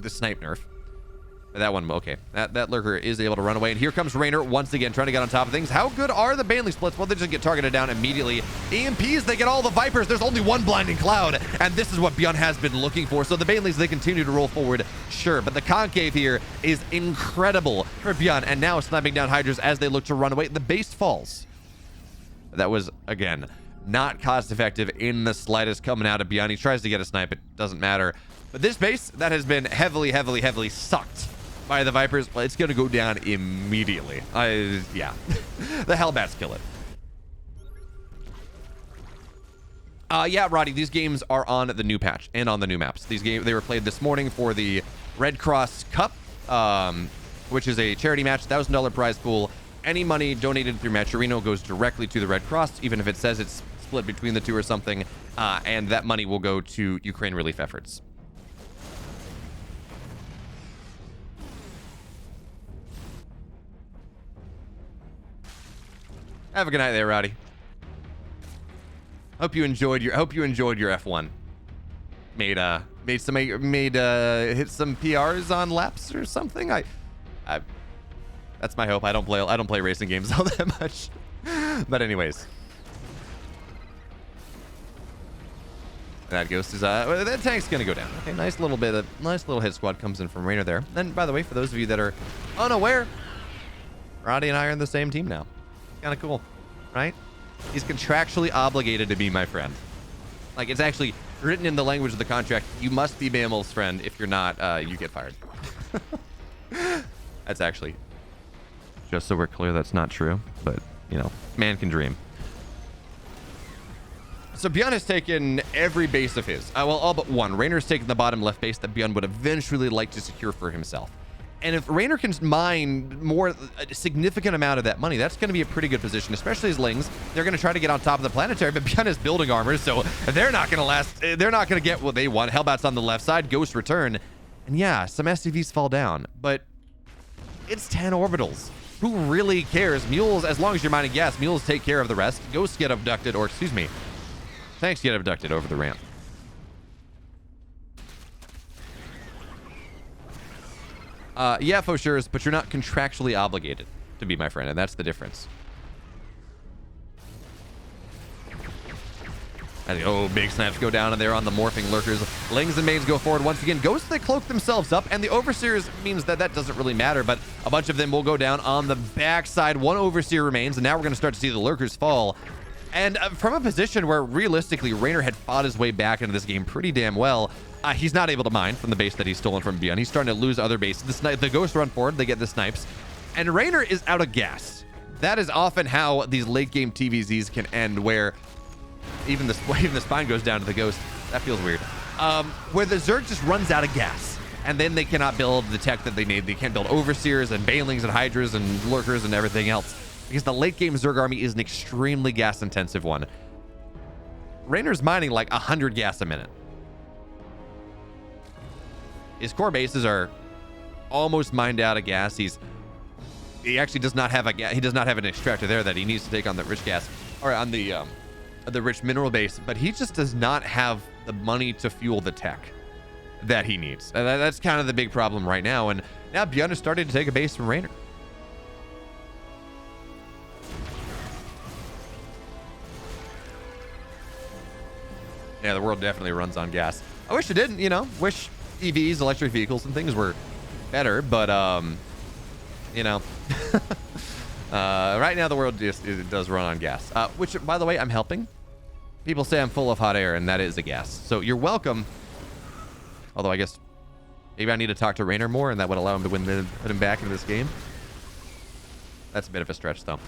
snipe nerf. That one, okay. That lurker is able to run away, and here comes Reynor once again trying to get on top of things. How good are the Baneling splits? Well, they just get targeted down immediately. EMPs, they get all the Vipers. There's only one blinding cloud, and this is what Byun has been looking for. So the Banelings, they continue to roll forward, sure, but the concave here is incredible for Byun, and now sniping down Hydras as they look to run away. The base falls. That was, again, not cost effective in the slightest coming out of Byun. He tries to get a snipe, it doesn't matter. But this base, that has been heavily, heavily, heavily sucked by the Vipers. Well, it's going to go down immediately. Yeah. The Hellbats kill it. Yeah, Roddy, these games are on the new patch and on the new maps. These games, they were played this morning for the Red Cross Cup, which is a charity match, $1,000 prize pool. Any money donated through Matcherino goes directly to the Red Cross, even if it says it's split between the two or something, and that money will go to Ukraine relief efforts. Have a good night there, Roddy. Hope you enjoyed your F1. Hit some PRs on laps or something. That's my hope. I don't play racing games all that much. But anyways. That Ghost is that tank's gonna go down. Okay, nice little hit squad comes in from Reynor there. Then, by the way, for those of you that are unaware, Roddy and I are in the same team now. Kind of cool, right? He's contractually obligated to be my friend. Like, it's actually written in the language of the contract. You must be Bammel's friend. If you're not, you get fired. That's actually, just so we're clear, that's not true. But, you know, man can dream. So Byun has taken every base of his. Well, all but one. Reynor's taken the bottom left base that Byun would eventually like to secure for himself. And if Reynor can mine a significant amount of that money, that's going to be a pretty good position, especially his Lings. They're going to try to get on top of the planetary, but Byun is building armor, so they're not going to last. They're not going to get what they want. Hellbat's on the left side, Ghost return. And yeah, some SCVs fall down, but it's 10 orbitals. Who really cares? Mules, as long as you're mining gas, mules take care of the rest. Ghosts get abducted, or excuse me, tanks get abducted over the ramp. Yeah, for sure, but you're not contractually obligated to be my friend, and that's the difference. And, big snaps go down, and they're on the morphing lurkers. Lings and mains go forward once again. Ghosts, they cloak themselves up, and the overseers means that doesn't really matter, but a bunch of them will go down on the backside. One overseer remains, and now we're going to start to see the lurkers fall. And from a position where realistically Reynor had fought his way back into this game pretty damn well, he's not able to mine from the base that he's stolen from Byun. He's starting to lose other bases. The Ghosts run forward, they get the snipes, and Reynor is out of gas. That is often how these late game TVZs can end, where even the spine goes down to the Ghost. That feels weird. Where the Zerg just runs out of gas, and then they cannot build the tech that they need. They can't build overseers and banelings and hydras and lurkers and everything else, because the late game Zerg army is an extremely gas intensive one. Reynor's mining like 100 gas a minute. His core bases are almost mined out of gas. He actually does not have he does not have an extractor there that he needs to take on the rich gas, or on the rich mineral base, but he just does not have the money to fuel the tech that he needs. And that's kind of the big problem right now. And now Byun is starting to take a base from Reynor. Yeah, the world definitely runs on gas. I wish it didn't, you know, wish EVs, electric vehicles and things were better, but you know, right now the world just it does run on gas, which, by the way, I'm helping. People say I'm full of hot air, and that is a gas, so you're welcome. Although I guess maybe I need to talk to Reynor more, and that would allow him to put him back into this game. That's a bit of a stretch, though.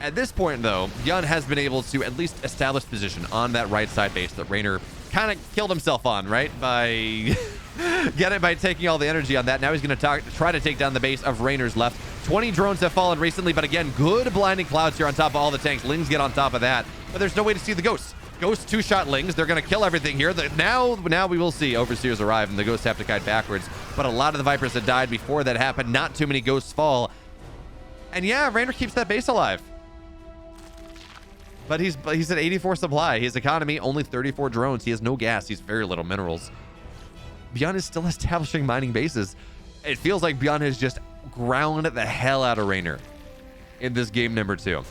At this point, though, Byun has been able to at least establish position on that right side base that Reynor kind of killed himself on, right? By by taking all the energy on that. Now he's going to try to take down the base of Reynor's left. 20 drones have fallen recently, but again, good blinding clouds here on top of all the tanks. Lings get on top of that, but there's no way to see the ghosts. Ghosts two-shot Lings. They're going to kill everything here. Now we will see Overseers arrive, and the ghosts have to kite backwards. But a lot of the Vipers had died before that happened. Not too many ghosts fall. And yeah, Reynor keeps that base alive. But he's at 84 supply. His economy, only 34 drones. He has no gas. He's very little minerals. Byun is still establishing mining bases. It feels like Byun has just ground the hell out of Reynor in this game number 2.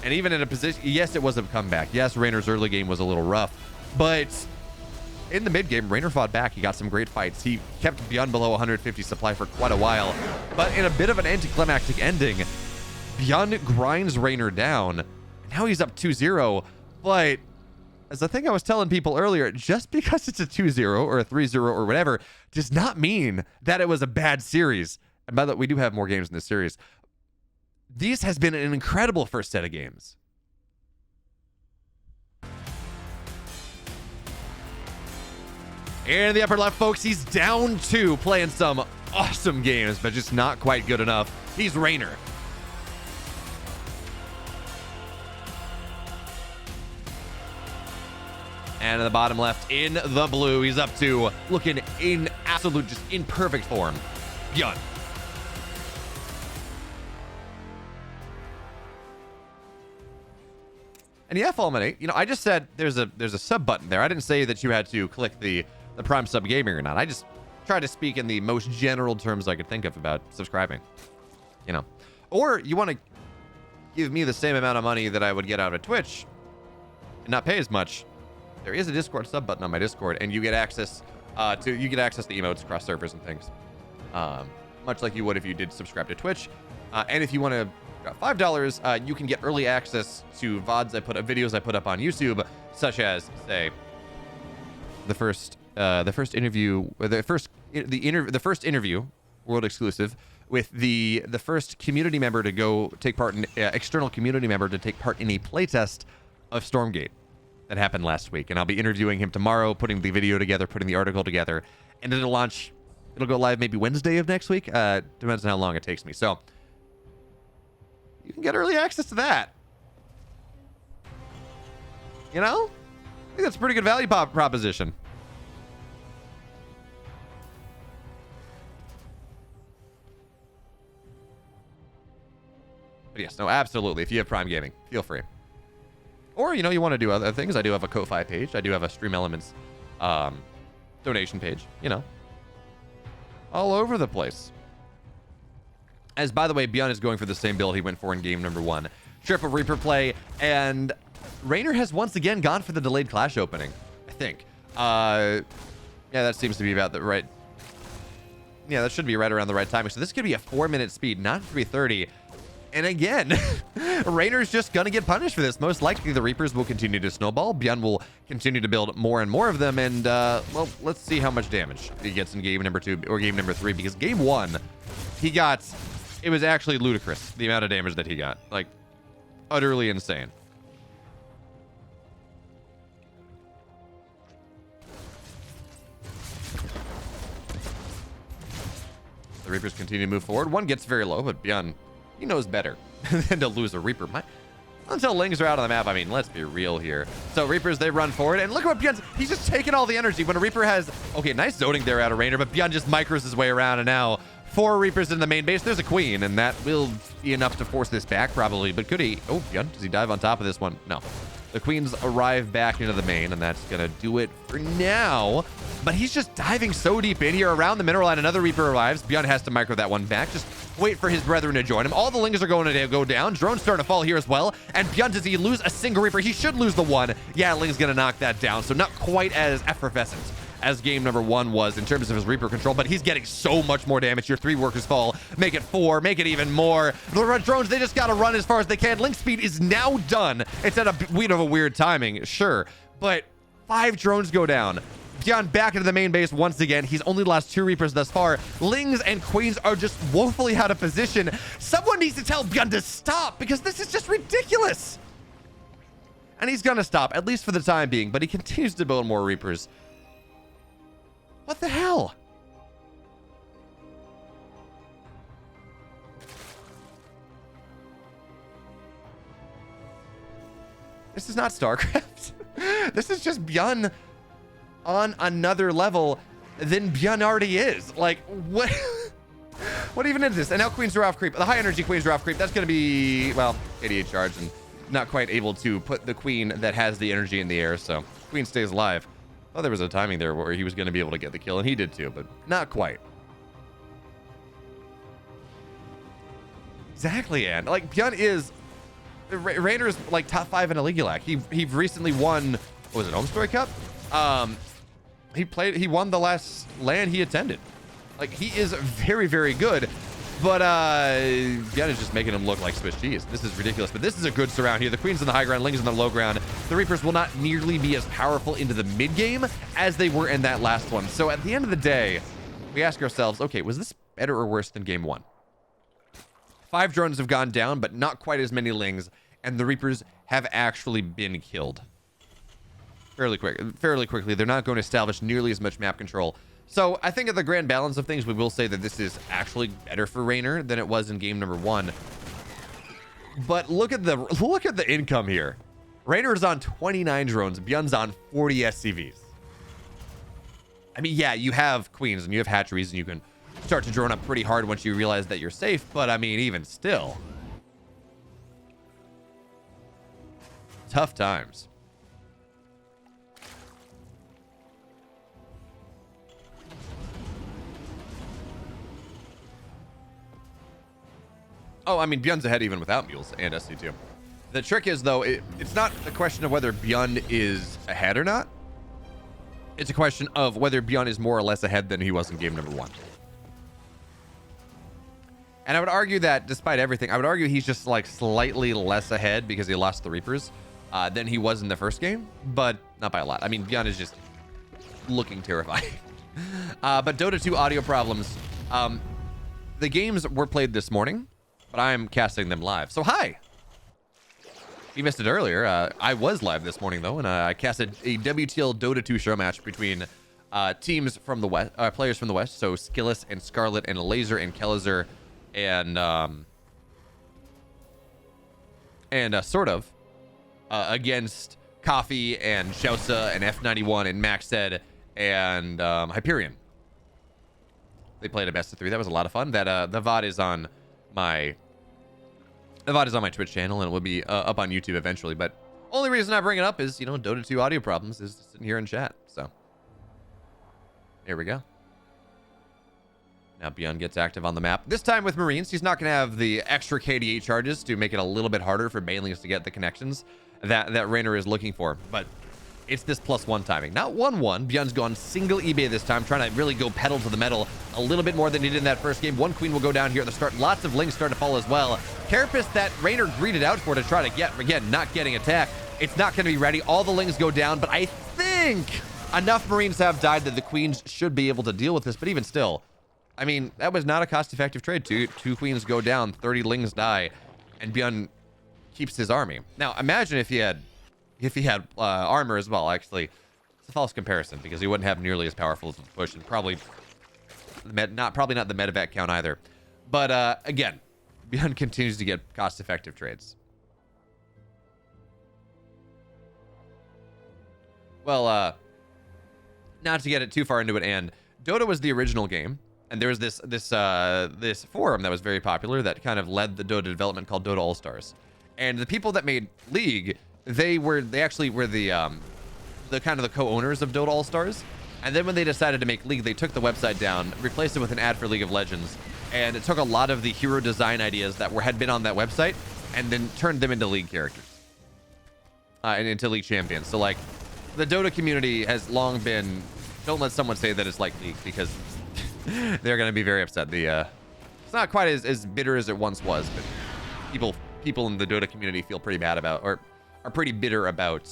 And even in a position, yes, it was a comeback. Yes, Reynor's early game was a little rough, but in the mid game, Reynor fought back. He got some great fights. He kept Byun below 150 supply for quite a while, but in a bit of an anticlimactic ending, Byun grinds Reynor down. Now he's up 2-0, but as I think I was telling people earlier, just because it's a 2-0 or a 3-0 or whatever does not mean that it was a bad series. And by the way, we do have more games in this series. This has been an incredible first set of games. In the upper left, folks, he's down 2, playing some awesome games, but just not quite good enough. He's Reynor. And in the bottom left, in the blue, he's up to looking in absolute, just in perfect form. Byun. And yeah, Fulminate, you know, I just said there's a sub button there. I didn't say that you had to click the Prime Sub Gaming or not. I just tried to speak in the most general terms I could think of about subscribing, you know. Or you want to give me the same amount of money that I would get out of Twitch and not pay as much. There is a Discord sub button on my Discord, and you get access to emotes across servers and things, much like you would if you did subscribe to Twitch. And if you want to $5, you can get early access to VODs videos I put up on YouTube, such as, say, the first interview world exclusive with the first community member to go take part in external community member to take part in a playtest of Stormgate that happened last week, and I'll be interviewing him tomorrow, putting the video together, putting the article together, and it'll go live maybe Wednesday of next week. Depends on how long it takes me. So you can get early access to that. You know, I think that's a pretty good value proposition. But yes, no, absolutely. If you have Prime Gaming, feel free. Or, you know, you want to do other things. I do have a Ko-Fi page. I do have a Stream Elements donation page, you know, all over the place. As, by the way, Byun is going for the same build he went for in game number 1. Triple Reaper play, and Reynor has once again gone for the delayed Clash opening, I think. Yeah, that seems to be about the right... Yeah, that should be right around the right timing. So this could be a 4-minute speed, not 3:30. And again, Reynor's just going to get punished for this. Most likely, the Reapers will continue to snowball. Byun will continue to build more and more of them. And, well, let's see how much damage he gets in game number 2 or game number 3. Because game 1, it was actually ludicrous, the amount of damage that he got. Like, utterly insane. The Reapers continue to move forward. One gets very low, but Byun... he knows better than to lose a Reaper. My until Lings are out on the map. I mean, let's be real here. So Reapers, they run forward, and look at what Byun's, he's just taking all the energy. When a Reaper has, okay, nice zoning there out of Reynor, but Byun just micros his way around, and now 4 Reapers in the main base. There's a Queen, and that will be enough to force this back probably, but could he, oh, Byun, does he dive on top of this one? No. The Queens arrive back into the main, and that's gonna do it for now. But he's just diving so deep in here around the mineral line. Another Reaper arrives. Byun has to micro that one back. Just wait for his brethren to join him. All the Lings are going to go down. Drone's starting to fall here as well. And Byun, does he lose a single Reaper? He should lose the one. Yeah, Ling's gonna knock that down. So not quite as effervescent as game number 1 was in terms of his Reaper control, but he's getting so much more damage. Your 3 workers fall, make it 4, make it even more. The drones, they just gotta run as far as they can. Link speed is now done. It's at a bit of a weird timing, sure, but 5 drones go down. Byun back into the main base once again. He's only lost 2 Reapers thus far. Lings and Queens are just woefully out of position. Someone needs to tell Byun to stop, because this is just ridiculous. And he's gonna stop, at least for the time being, but he continues to build more Reapers. What the hell? This is not StarCraft. This is just Byun on another level than Byun already is. Like, what? What even is this? And now Queens are off creep. The high energy Queens are off creep. That's going to be, well, 88 charge and not quite able to put the Queen that has the energy in the air. So Queen stays alive. Oh, there was a timing there where he was going to be able to get the kill, and he did too, but not quite. Exactly, and like Byun is, Reynor's like top 5 in Aligulac. He recently won, what was it, Home Story Cup? He won the last LAN he attended. Like, he is very, very good. But Byun is just making him look like Swiss cheese. This is ridiculous. But this is a good surround here. The Queen's on the high ground, Ling's on the low ground. The Reapers will not nearly be as powerful into the mid game as they were in that last one. So at the end of the day, we ask ourselves, okay, was this better or worse than game 1? 5 drones have gone down, but not quite as many Lings, and the Reapers have actually been killed fairly quickly. They're not going to establish nearly as much map control. So I think at the grand balance of things, we will say that this is actually better for Reynor than it was in game number 1. But look at the income here. Reynor's on 29 drones, Byun's on 40 SCVs. I mean, yeah, you have Queens and you have hatcheries, and you can start to drone up pretty hard once you realize that you're safe. But I mean, even still, tough times. Oh, I mean, Byun's ahead even without mules and SC2. The trick is, though, it's not a question of whether Byun is ahead or not. It's a question of whether Byun is more or less ahead than he was in game number 1. And I would argue that, despite everything, I would argue he's just like slightly less ahead because he lost the Reapers than he was in the first game, but not by a lot. I mean, Byun is just looking terrifying. But Dota 2 audio problems. The games were played this morning, but I'm casting them live. So hi. You missed it earlier. I was live this morning though, and I casted a WTL Dota 2 show match between teams from the west, players from the west. So Skillis and Scarlet and Laser and Kellizer and sort of against Coffee and Shausa and F91 and Maxed and Hyperion. They played a best of 3. That was a lot of fun. That the VOD is on my Twitch channel, and it will be up on YouTube eventually. But only reason I bring it up is, you know, Dota 2 audio problems is sitting here in chat. So here we go. Now Byun gets active on the map. This time with Marines. He's not going to have the extra KDA charges to make it a little bit harder for Banelings to get the connections that Reynor is looking for. But it's this +1 timing. Not 1-1. Byun's gone single eBay this time, trying to really go pedal to the metal a little bit more than he did in that first game. 1 Queen will go down here at the start. Lots of Lings start to fall as well. Carapace that Reynor greeted out for to try to get, again, not getting attacked. It's not going to be ready. All the Lings go down, but I think enough Marines have died that the Queens should be able to deal with this. But even still, I mean, that was not a cost-effective trade. Two Queens go down, 30 Lings die, and Byun keeps his army. Now, imagine if he had armor as well. Actually, it's a false comparison because he wouldn't have nearly as powerful as the push, and probably not the medevac count either. But again, Byun continues to get cost-effective trades. Well, not to get it too far into it, and Dota was the original game, and there was this forum that was very popular that kind of led the Dota development called Dota All Stars. And the people that made League, they actually were the kind of the co-owners of Dota All Stars. And then when they decided to make League, they took the website down, replaced it with an ad for League of Legends, and it took a lot of the hero design ideas that had been on that website, and then turned them into League characters, and into League champions. So like, the Dota community has long been, don't let someone say that it's like League, because they're going to be very upset. It's not quite as bitter as it once was, but people in the Dota community feel pretty bad about, or are pretty bitter about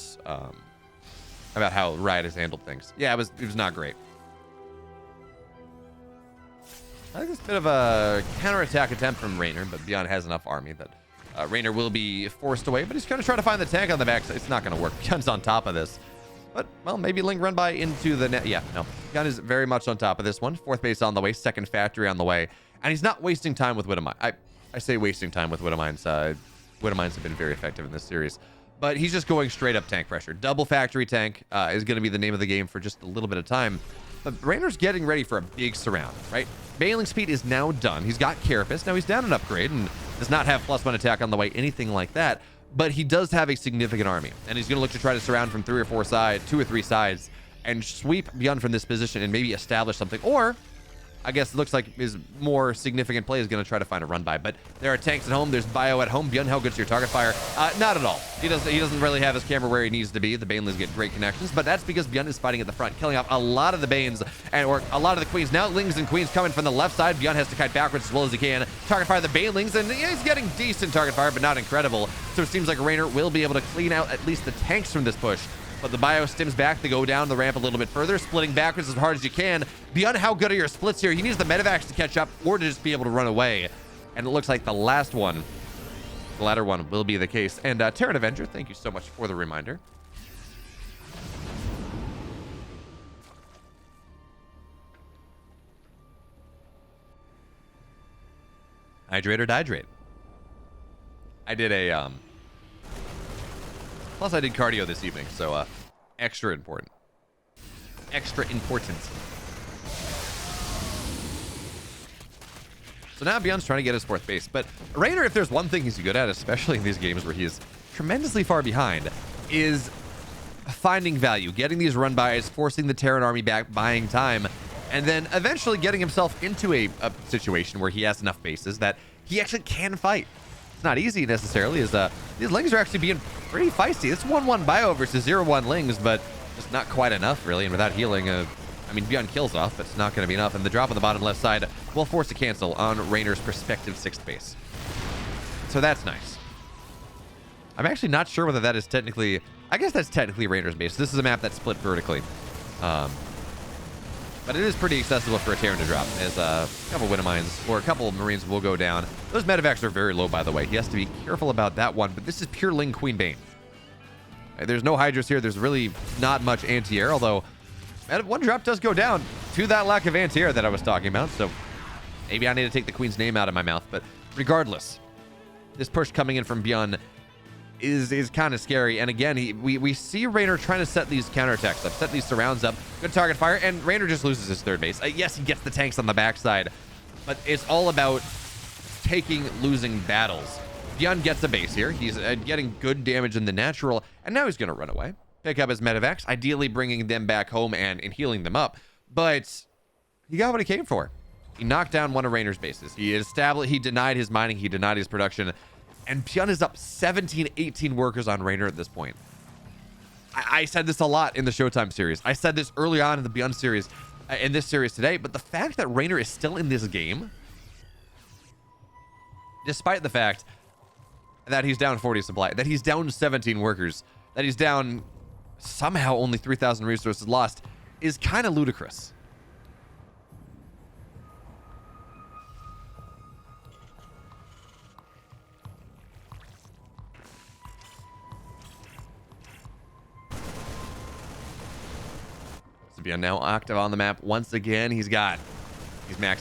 how Riot has handled things. Yeah, it was not great. I think it's a bit of a counterattack attempt from Reynor, but Byun has enough army that Reynor will be forced away, but he's going to try to find the tank on the back. It's not going to work. Byun's on top of this. But, well, maybe Ling run by into the net. Yeah, no. Byun is very much on top of this one. Fourth base on the way, second factory on the way. And he's not wasting time with Widowmine. I say wasting time with Widowmines. Widowmines have been very effective in this series. But he's just going straight up tank pressure. Double factory tank is going to be the name of the game for just a little bit of time. But Reynor's getting ready for a big surround, right? Bailing speed is now done. He's got Carapace. Now he's down an upgrade and does not have +1 attack on the way, anything like that. But he does have a significant army. And he's going to look to try to surround from 2 or 3 sides, and sweep Byun from this position and maybe establish something. Or, I guess it looks like his more significant play is going to try to find a run by. But there are tanks at home. There's bio at home. Byun, how good's your target fire? Not at all. He doesn't really have his camera where he needs to be. The Banelings get great connections, but that's because Byun is fighting at the front, killing off a lot of the Banes or a lot of the Queens. Now Lings and Queens coming from the left side. Byun has to kite backwards as well as he can. Target fire the Banelings, and yeah, he's getting decent target fire, but not incredible. So it seems like Reynor will be able to clean out at least the tanks from this push. But the bio stims back to go down the ramp a little bit further, splitting backwards as hard as you can. Byun, how good are your splits here? He needs the medevacs to catch up or to just be able to run away. And it looks like the latter one will be the case. And Terran Avenger, thank you so much for the reminder. Hydrate or dihydrate. I did a plus I did cardio this evening, so extra important. Extra important. So now Byun's trying to get his fourth base, but Reynor, if there's one thing he's good at, especially in these games where he is tremendously far behind, is finding value, getting these run bys, forcing the Terran army back, buying time, and then eventually getting himself into a situation where he has enough bases that he actually can fight. It's not easy necessarily, as these Lings are actually being pretty feisty. It's 1-1 bio versus 0-1 Lings, but just not quite enough, really. And without healing, I mean, Byun kills off, but it's not going to be enough. And the drop on the bottom left side will force a cancel on Reynor's prospective 6th base. So that's nice. I'm actually not sure whether that is technically... I guess that's technically Reynor's base. This is a map that's split vertically. But it is pretty accessible for a Terran to drop, as a couple Widowmines or a couple Marines will go down. Those medevacs are very low, by the way. He has to be careful about that one, but this is pure Ling Queen Bane. There's no Hydras here. There's really not much anti-air, although one drop does go down to that lack of anti-air that I was talking about, so maybe I need to take the Queen's name out of my mouth. But regardless, this push coming in from Byun is kind of scary. And again, we see Reynor trying to set these counterattacks up, set these surrounds up. Good target fire, and Reynor just loses his 3rd base. Yes, he gets the tanks on the backside, but it's all about losing battles. Byun gets a base here. He's getting good damage in the natural, and now he's going to run away, pick up his medevacs, ideally bringing them back home and healing them up. But he got what he came for. He knocked down one of Reynor's bases. He denied his mining, he denied his production, and Byun is up 17, 18 workers on Reynor at this point. I said this a lot in the Showtime series. I said this early on in the Byun series, in this series today, but the fact that Reynor is still in this game, despite the fact that he's down 40 supply, that he's down 17 workers, that he's down somehow only 3,000 resources lost, is kind of ludicrous. Byun now active on the map once again. He's maxed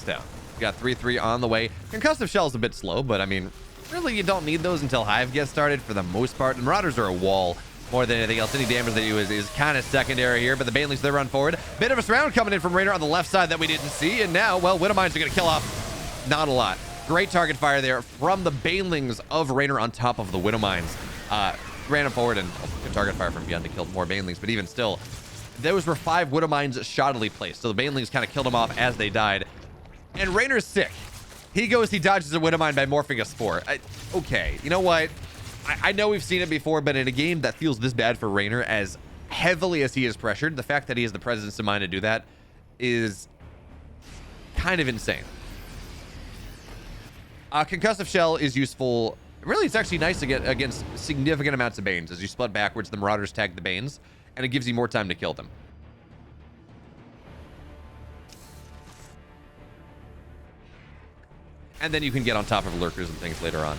out. He's got 3-3 on the way. Concussive Shell's a bit slow, but I mean, really you don't need those until Hive gets started for the most part. And Marauders are a wall. more than anything else. Any damage they do is kind of secondary here, but the Banelings, they run forward. Bit of a surround coming in from Reynor on the left side that we didn't see, and now, well, Widowmines are going to kill off not a lot. Great target fire there from the Banelings of Reynor on top of the Widowmines. Ran him forward, and good target fire from Byun to kill more Banelings, but even still, those were 5 Widowmines shoddily placed, so the Banelings kind of killed them off as they died. And Reynor's sick. He dodges a Widowmine by morphing a Spore. Okay, you know what? I know we've seen it before, but in a game that feels this bad for Reynor, as heavily as he is pressured, the fact that he has the presence of mind to do that is kind of insane. Concussive Shell is useful. Really, it's actually nice to get against significant amounts of Banes. As you split backwards, the Marauders tag the Banes, and it gives you more time to kill them. And then you can get on top of lurkers and things later on.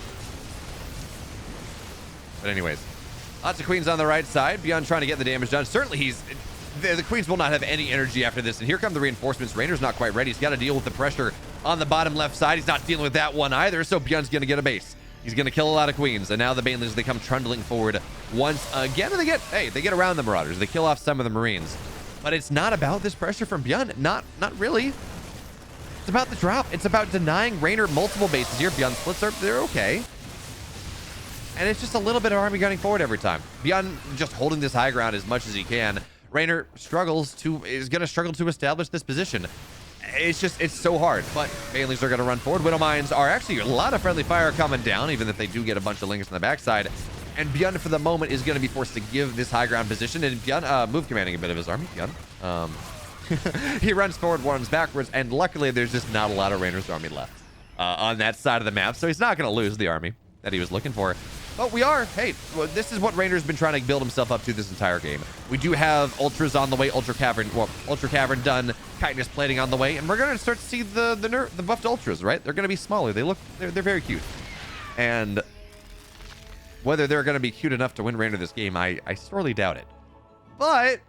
But anyways, lots of Queens on the right side. Byun trying to get the damage done. Certainly the Queens will not have any energy after this. And here come the reinforcements. Reynor's not quite ready. He's got to deal with the pressure on the bottom left side. He's not dealing with that one either. So Byun's going to get a base. He's going to kill a lot of Queens. And now the Banelings, they come trundling forward once again. And they get around the Marauders. They kill off some of the Marines. But it's not about this pressure from Byun. Not really. It's about the drop. It's about denying Reynor multiple bases here. Byun splits are, they're okay. And it's just a little bit of army gunning forward every time. Byun just holding this high ground as much as he can. Reynor is going to struggle to establish this position. It's so hard. But Banelings are going to run forward. Widowmines are actually a lot of friendly fire coming down, even if they do get a bunch of links on the backside. And Byun, for the moment, is going to be forced to give this high ground position. And Byun, move commanding a bit of his army. Byun. He runs forward, runs backwards, and luckily there's just not a lot of Reynor's army left on that side of the map, so he's not going to lose the army that he was looking for. But this is what Reynor's been trying to build himself up to this entire game. We do have Ultras on the way, Ultra Cavern done, Chitinous Plating on the way, and we're going to start to see the buffed Ultras, right? They're going to be smaller. They're very cute. And whether they're going to be cute enough to win Reynor this game, I sorely doubt it. But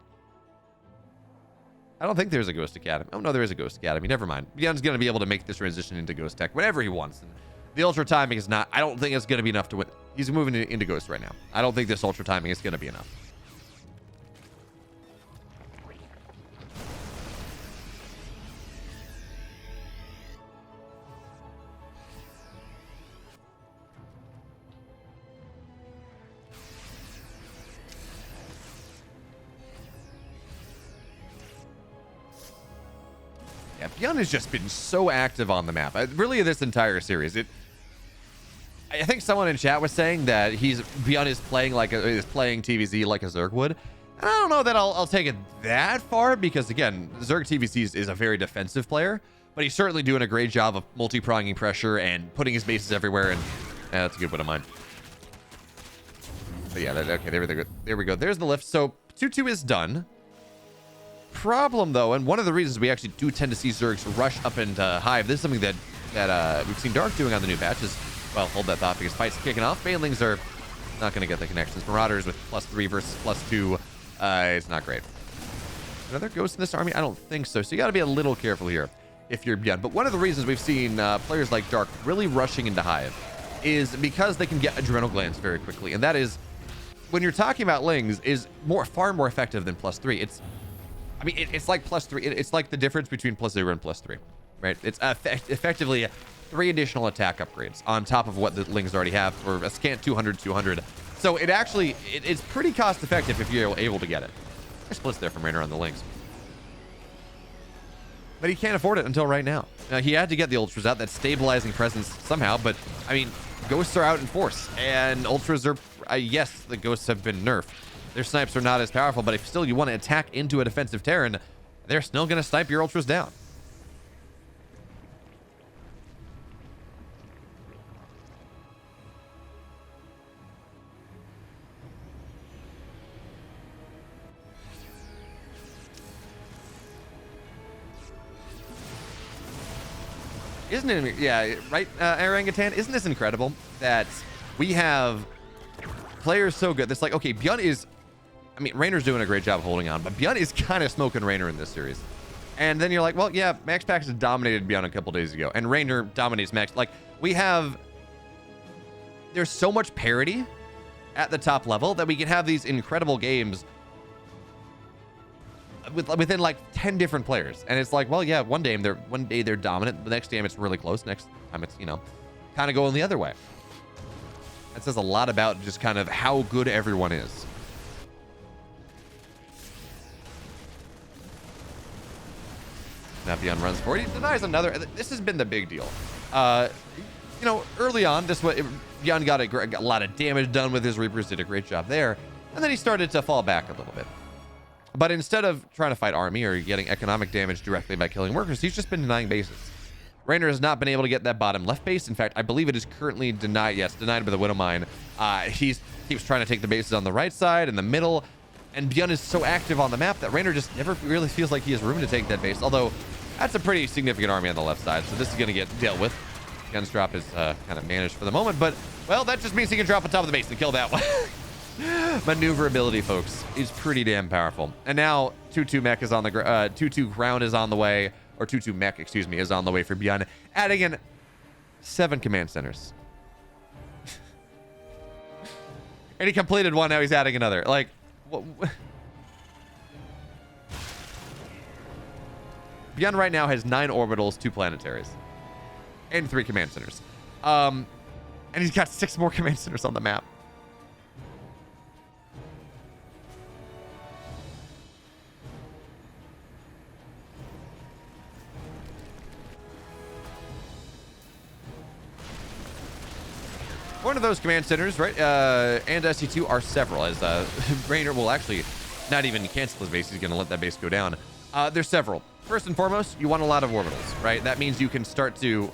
I don't think there's a Ghost Academy. Oh, no, there is a Ghost Academy. Never mind. Byun's going to be able to make this transition into Ghost Tech whenever he wants. And the Ultra timing is not... I don't think it's going to be enough to win. He's moving into Ghost right now. I don't think this Ultra timing is going to be enough. Yeah, Byun has just been so active on the map. Really, this entire series. I think someone in chat was saying that Byun is playing TVZ like a Zerg would. And I don't know that I'll take it that far because, again, Zerg TVZ is a very defensive player, but he's certainly doing a great job of multi-pronging pressure and putting his bases everywhere. And that's a good one of mine. But yeah, okay, there we go. There's the lift. So 2-2 is done. Problem though, and one of the reasons we actually do tend to see Zergs rush up into Hive, this is something that we've seen Dark doing on the new patch is, well, hold that thought because fight's kicking off. Banelings are not going to get the connections. Marauders with +3 versus +2, it's not great. Another Ghost in this army? I don't think so. So you got to be a little careful here if you're Byun. But one of the reasons we've seen players like Dark really rushing into Hive is because they can get adrenal glands very quickly, and that is, when you're talking about Lings, is far more effective than +3. It's like +3. It's like the difference between +0 and +3, right? It's effectively 3 additional attack upgrades on top of what the Lings already have for a scant 200. So it's pretty cost effective if you're able to get it. There's splits there from Reynor on the Lings. But he can't afford it until right now. He had to get the Ultras out, that stabilizing presence somehow, but Ghosts are out in force, and Ultras are, yes, the Ghosts have been nerfed. Their snipes are not as powerful, but if still you want to attack into a defensive Terran, they're still going to snipe your Ultras down. Isn't it? Yeah, right, Orangutan? Isn't this incredible that we have players so good? That's like, okay, Byun is... Reynor's doing a great job holding on, but Byun is kind of smoking Reynor in this series. And then you're like, well, yeah, Max Pax has dominated Byun a couple days ago, and Reynor dominates Max. Like, there's so much parity at the top level that we can have these incredible games within like 10 different players. And it's like, well, yeah, one day they're dominant, the next game it's really close, next time it's, you know, kind of going the other way. That says a lot about just kind of how good everyone is. Now Byun runs forward. He denies another. This has been the big deal. You know, early on, Byun got a lot of damage done with his Reapers, did a great job there. And then he started to fall back a little bit. But instead of trying to fight army or getting economic damage directly by killing workers, he's just been denying bases. Reynor has not been able to get that bottom left base. In fact, I believe it is currently denied. Yes, denied by the Widow Mine. He keeps trying to take the bases on the right side and the middle. And Byun is so active on the map that Reynor just never really feels like he has room to take that base. Although, that's a pretty significant army on the left side. So this is going to get dealt with. Byun's drop is kind of managed for the moment. But, well, that just means he can drop on top of the base and kill that one. Maneuverability, folks, is pretty damn powerful. And now 2-2 mech is on the 2-2 ground is on the way, or 2-2 mech, excuse me, is on the way for Byun, adding in 7 command centers. And he completed one, now he's adding another. Like, Byun right now has 9 orbitals, 2 planetaries, and 3 command centers. And he's got 6 more command centers on the map. One of those command centers, right, and SC2 are several, as Reynor will actually not even cancel his base. He's going to let that base go down. There's several. First and foremost, you want a lot of orbitals, right? That means you can start to...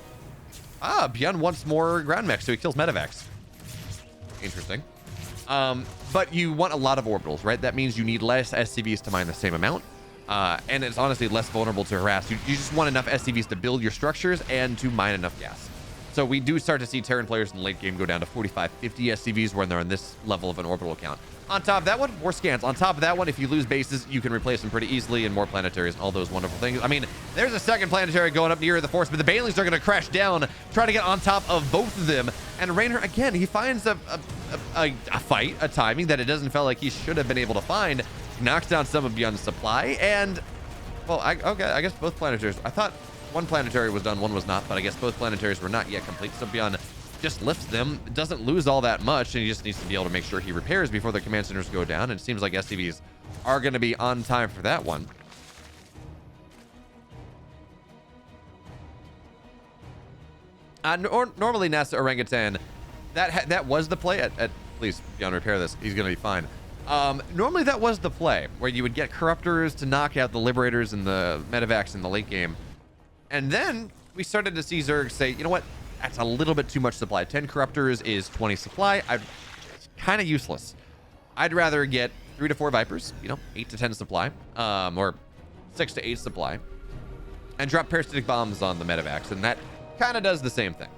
Byun wants more ground mech, so he kills medevacs. Interesting. But you want a lot of orbitals, right? That means you need less SCVs to mine the same amount. And it's honestly less vulnerable to harass. You just want enough SCVs to build your structures and to mine enough gas. So we do start to see Terran players in the late game go down to 45, 50 SCVs when they're on this level of an orbital count. On top of that one, more scans. On top of that one, if you lose bases, you can replace them pretty easily, and more planetaries and all those wonderful things. I mean, there's a second planetary going up near the force, but the Banelings are going to crash down, try to get on top of both of them. And Reynor, again, he finds a fight, a timing that it doesn't feel like he should have been able to find. Knocks down some of Byun's supply, and, well, okay, I guess both planetaries. I thought one planetary was done, one was not, but I guess both planetaries were not yet complete. So Byun just lifts them, doesn't lose all that much, and he just needs to be able to make sure he repairs before the command centers go down. And it seems like SCVs are going to be on time for that one. Normally NASA Orangutan, that was the play. Please, Byun, repair this. He's going to be fine. Normally that was the play, where you would get Corruptors to knock out the Liberators and the Medevacs in the late game. And then we started to see Zerg say, you know what? That's a little bit too much supply. 10 Corruptors is 20 supply. It's kind of useless. I'd rather get 3 to 4 Vipers, you know, 8 to 10 supply, or 6 to 8 supply, and drop parasitic bombs on the Medevacs, and that kind of does the same thing.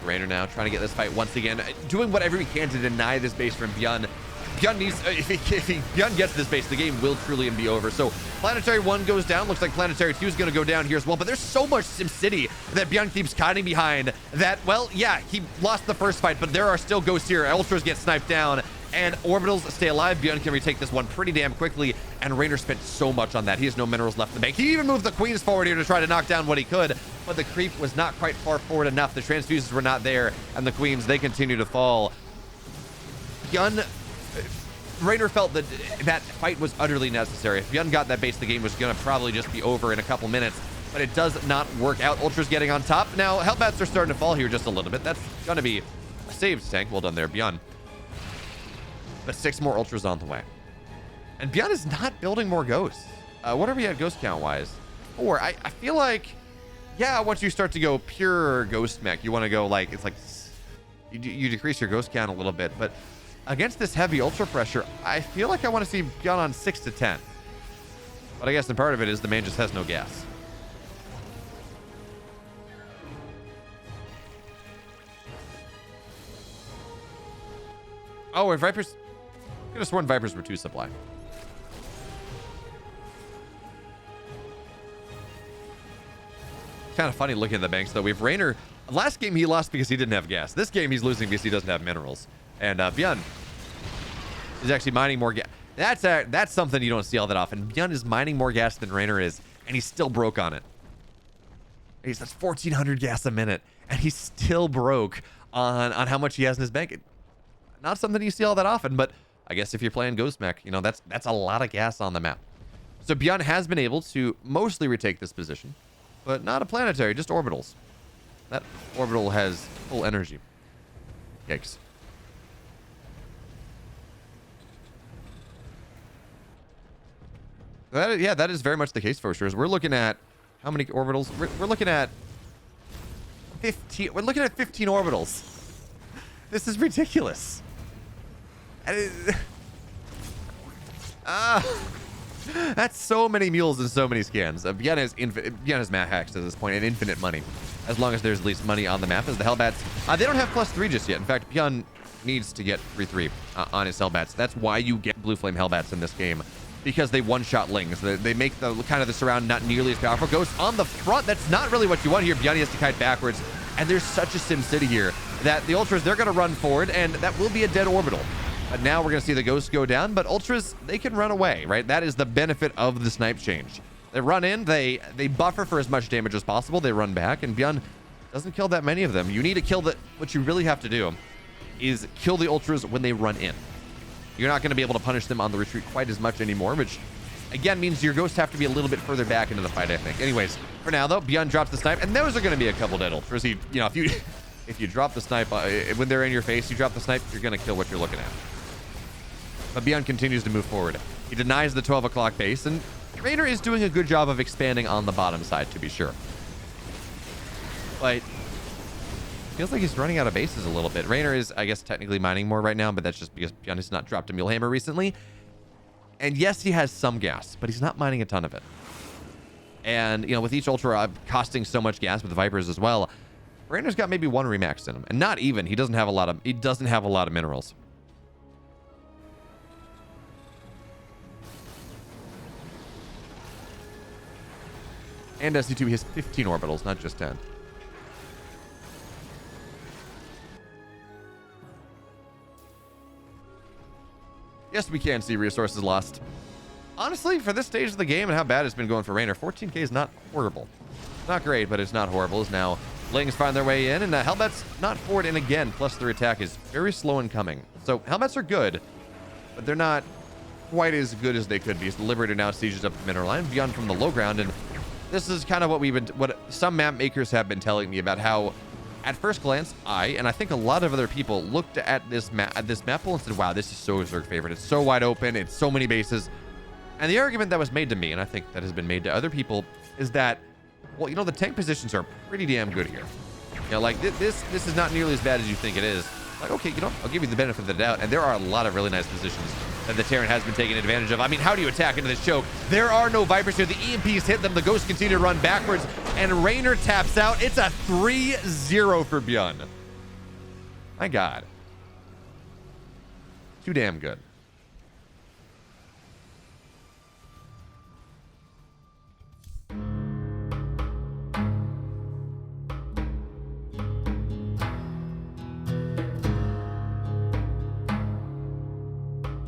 Reynor now trying to get this fight once again, doing whatever he can to deny this base from Byun. Byun needs, if Byun gets this base, the game will truly be over. So Planetary 1 goes down. Looks like Planetary 2 is going to go down here as well. But there's so much SimCity that Byun keeps hiding behind that, well, yeah, he lost the first fight, but there are still ghosts here. Ultras get sniped down, and orbitals stay alive. Byun can retake this one pretty damn quickly, and Reynor spent so much on that. He has no minerals left in the bank. He even moved the Queens forward here to try to knock down what he could, but the creep was not quite far forward enough. The transfuses were not there, and the Queens, they continue to fall. Byun, Reynor felt that that fight was utterly necessary. If Byun got that base, the game was going to probably just be over in a couple minutes, but it does not work out. Ultra's getting on top. Now, Hellbats are starting to fall here just a little bit. That's going to be a saved tank. Well done there, Byun. But 6 more Ultras on the way. And Byun is not building more ghosts. What are we at ghost count-wise? 4. I feel like, yeah, once you start to go pure ghost mech, you want to go like, it's like, you decrease your ghost count a little bit, but against this heavy ultra pressure, I feel like I want to see Byun on 6 to 10. But I guess the part of it is the man just has no gas. Oh, and Vipers. Could have sworn Vipers were 2 supply. Kind of funny looking at the banks though. We have Reynor. Last game he lost because he didn't have gas. This game he's losing because he doesn't have minerals. And Byun is actually mining more gas. That's something you don't see all that often. Byun is mining more gas than Reynor is, and he's still broke on it. That's 1,400 gas a minute, and he's still broke on how much he has in his bank. Not something you see all that often, but I guess if you're playing Ghost Mech, you know, that's a lot of gas on the map. So Byun has been able to mostly retake this position, but not a planetary, just orbitals. That orbital has full energy. Yikes. That is very much the case for sure. We're looking at how many orbitals? We're looking at 15. We're looking at 15 orbitals. This is ridiculous. That's so many mules and so many scans. Byun has map hacks at this point and infinite money, as long as there's at least money on the map. As the Hellbats, they don't have +3 just yet. In fact, Byun needs to get 3/3 on his Hellbats. That's why you get Blue Flame Hellbats in this game, because they one-shot lings. They make the kind of the surround not nearly as powerful. Ghost on the front. That's not really what you want here. Byun has to kite backwards, and there's such a Sim City here that the Ultras, they're going to run forward, and that will be a dead orbital. But now we're going to see the Ghosts go down, but Ultras, they can run away, right? That is the benefit of the snipe change. They run in, they buffer for as much damage as possible, they run back, and Byun doesn't kill that many of them. You need to kill what you really have to do is kill the Ultras when they run in. You're not going to be able to punish them on the retreat quite as much anymore, which again means your Ghosts have to be a little bit further back into the fight, I think. Anyways, for now though, Byun drops the snipe, and those are going to be a couple dead Ultras. You know, if you drop the snipe, when they're in your face, you drop the snipe, you're going to kill what you're looking at. But Byun continues to move forward. He denies the 12 o'clock base, and Reynor is doing a good job of expanding on the bottom side, to be sure. But feels like he's running out of bases a little bit. Reynor is, I guess, technically mining more right now, but that's just because Byun has not dropped a Mule Hammer recently. And yes, he has some gas, but he's not mining a ton of it. And, you know, with each Ultra costing so much gas with the Vipers as well, Reynor's got maybe 1 remax in him, and not even. He doesn't have a lot of minerals. And SC2 has 15 orbitals, not just 10. Yes, we can see resources lost. Honestly, for this stage of the game and how bad it's been going for Reynor, 14k is not horrible. Not great, but it's not horrible. As now Lings find their way in, and Hellbats not forward, and again, plus their attack is very slow in coming. So Hellbats are good, but they're not quite as good as they could be. As the Liberator now sieges up the mineral line beyond from the low ground, and this is kind of what some map makers have been telling me about how, at first glance, and I think a lot of other people looked at this map pool and said, wow, this is so Zerg favorite. It's so wide open. It's so many bases. And the argument that was made to me, and I think that has been made to other people, is that, well, you know, the tank positions are pretty damn good here. You know, like this is not nearly as bad as you think it is. Like, okay, you know, I'll give you the benefit of the doubt. And there are a lot of really nice positions that the Terran has been taking advantage of. I mean, how do you attack into this choke? There are no Vipers here. The EMPs hit them. The Ghosts continue to run backwards, and Reynor taps out. It's a 3-0 for Byun. My God. Too damn good.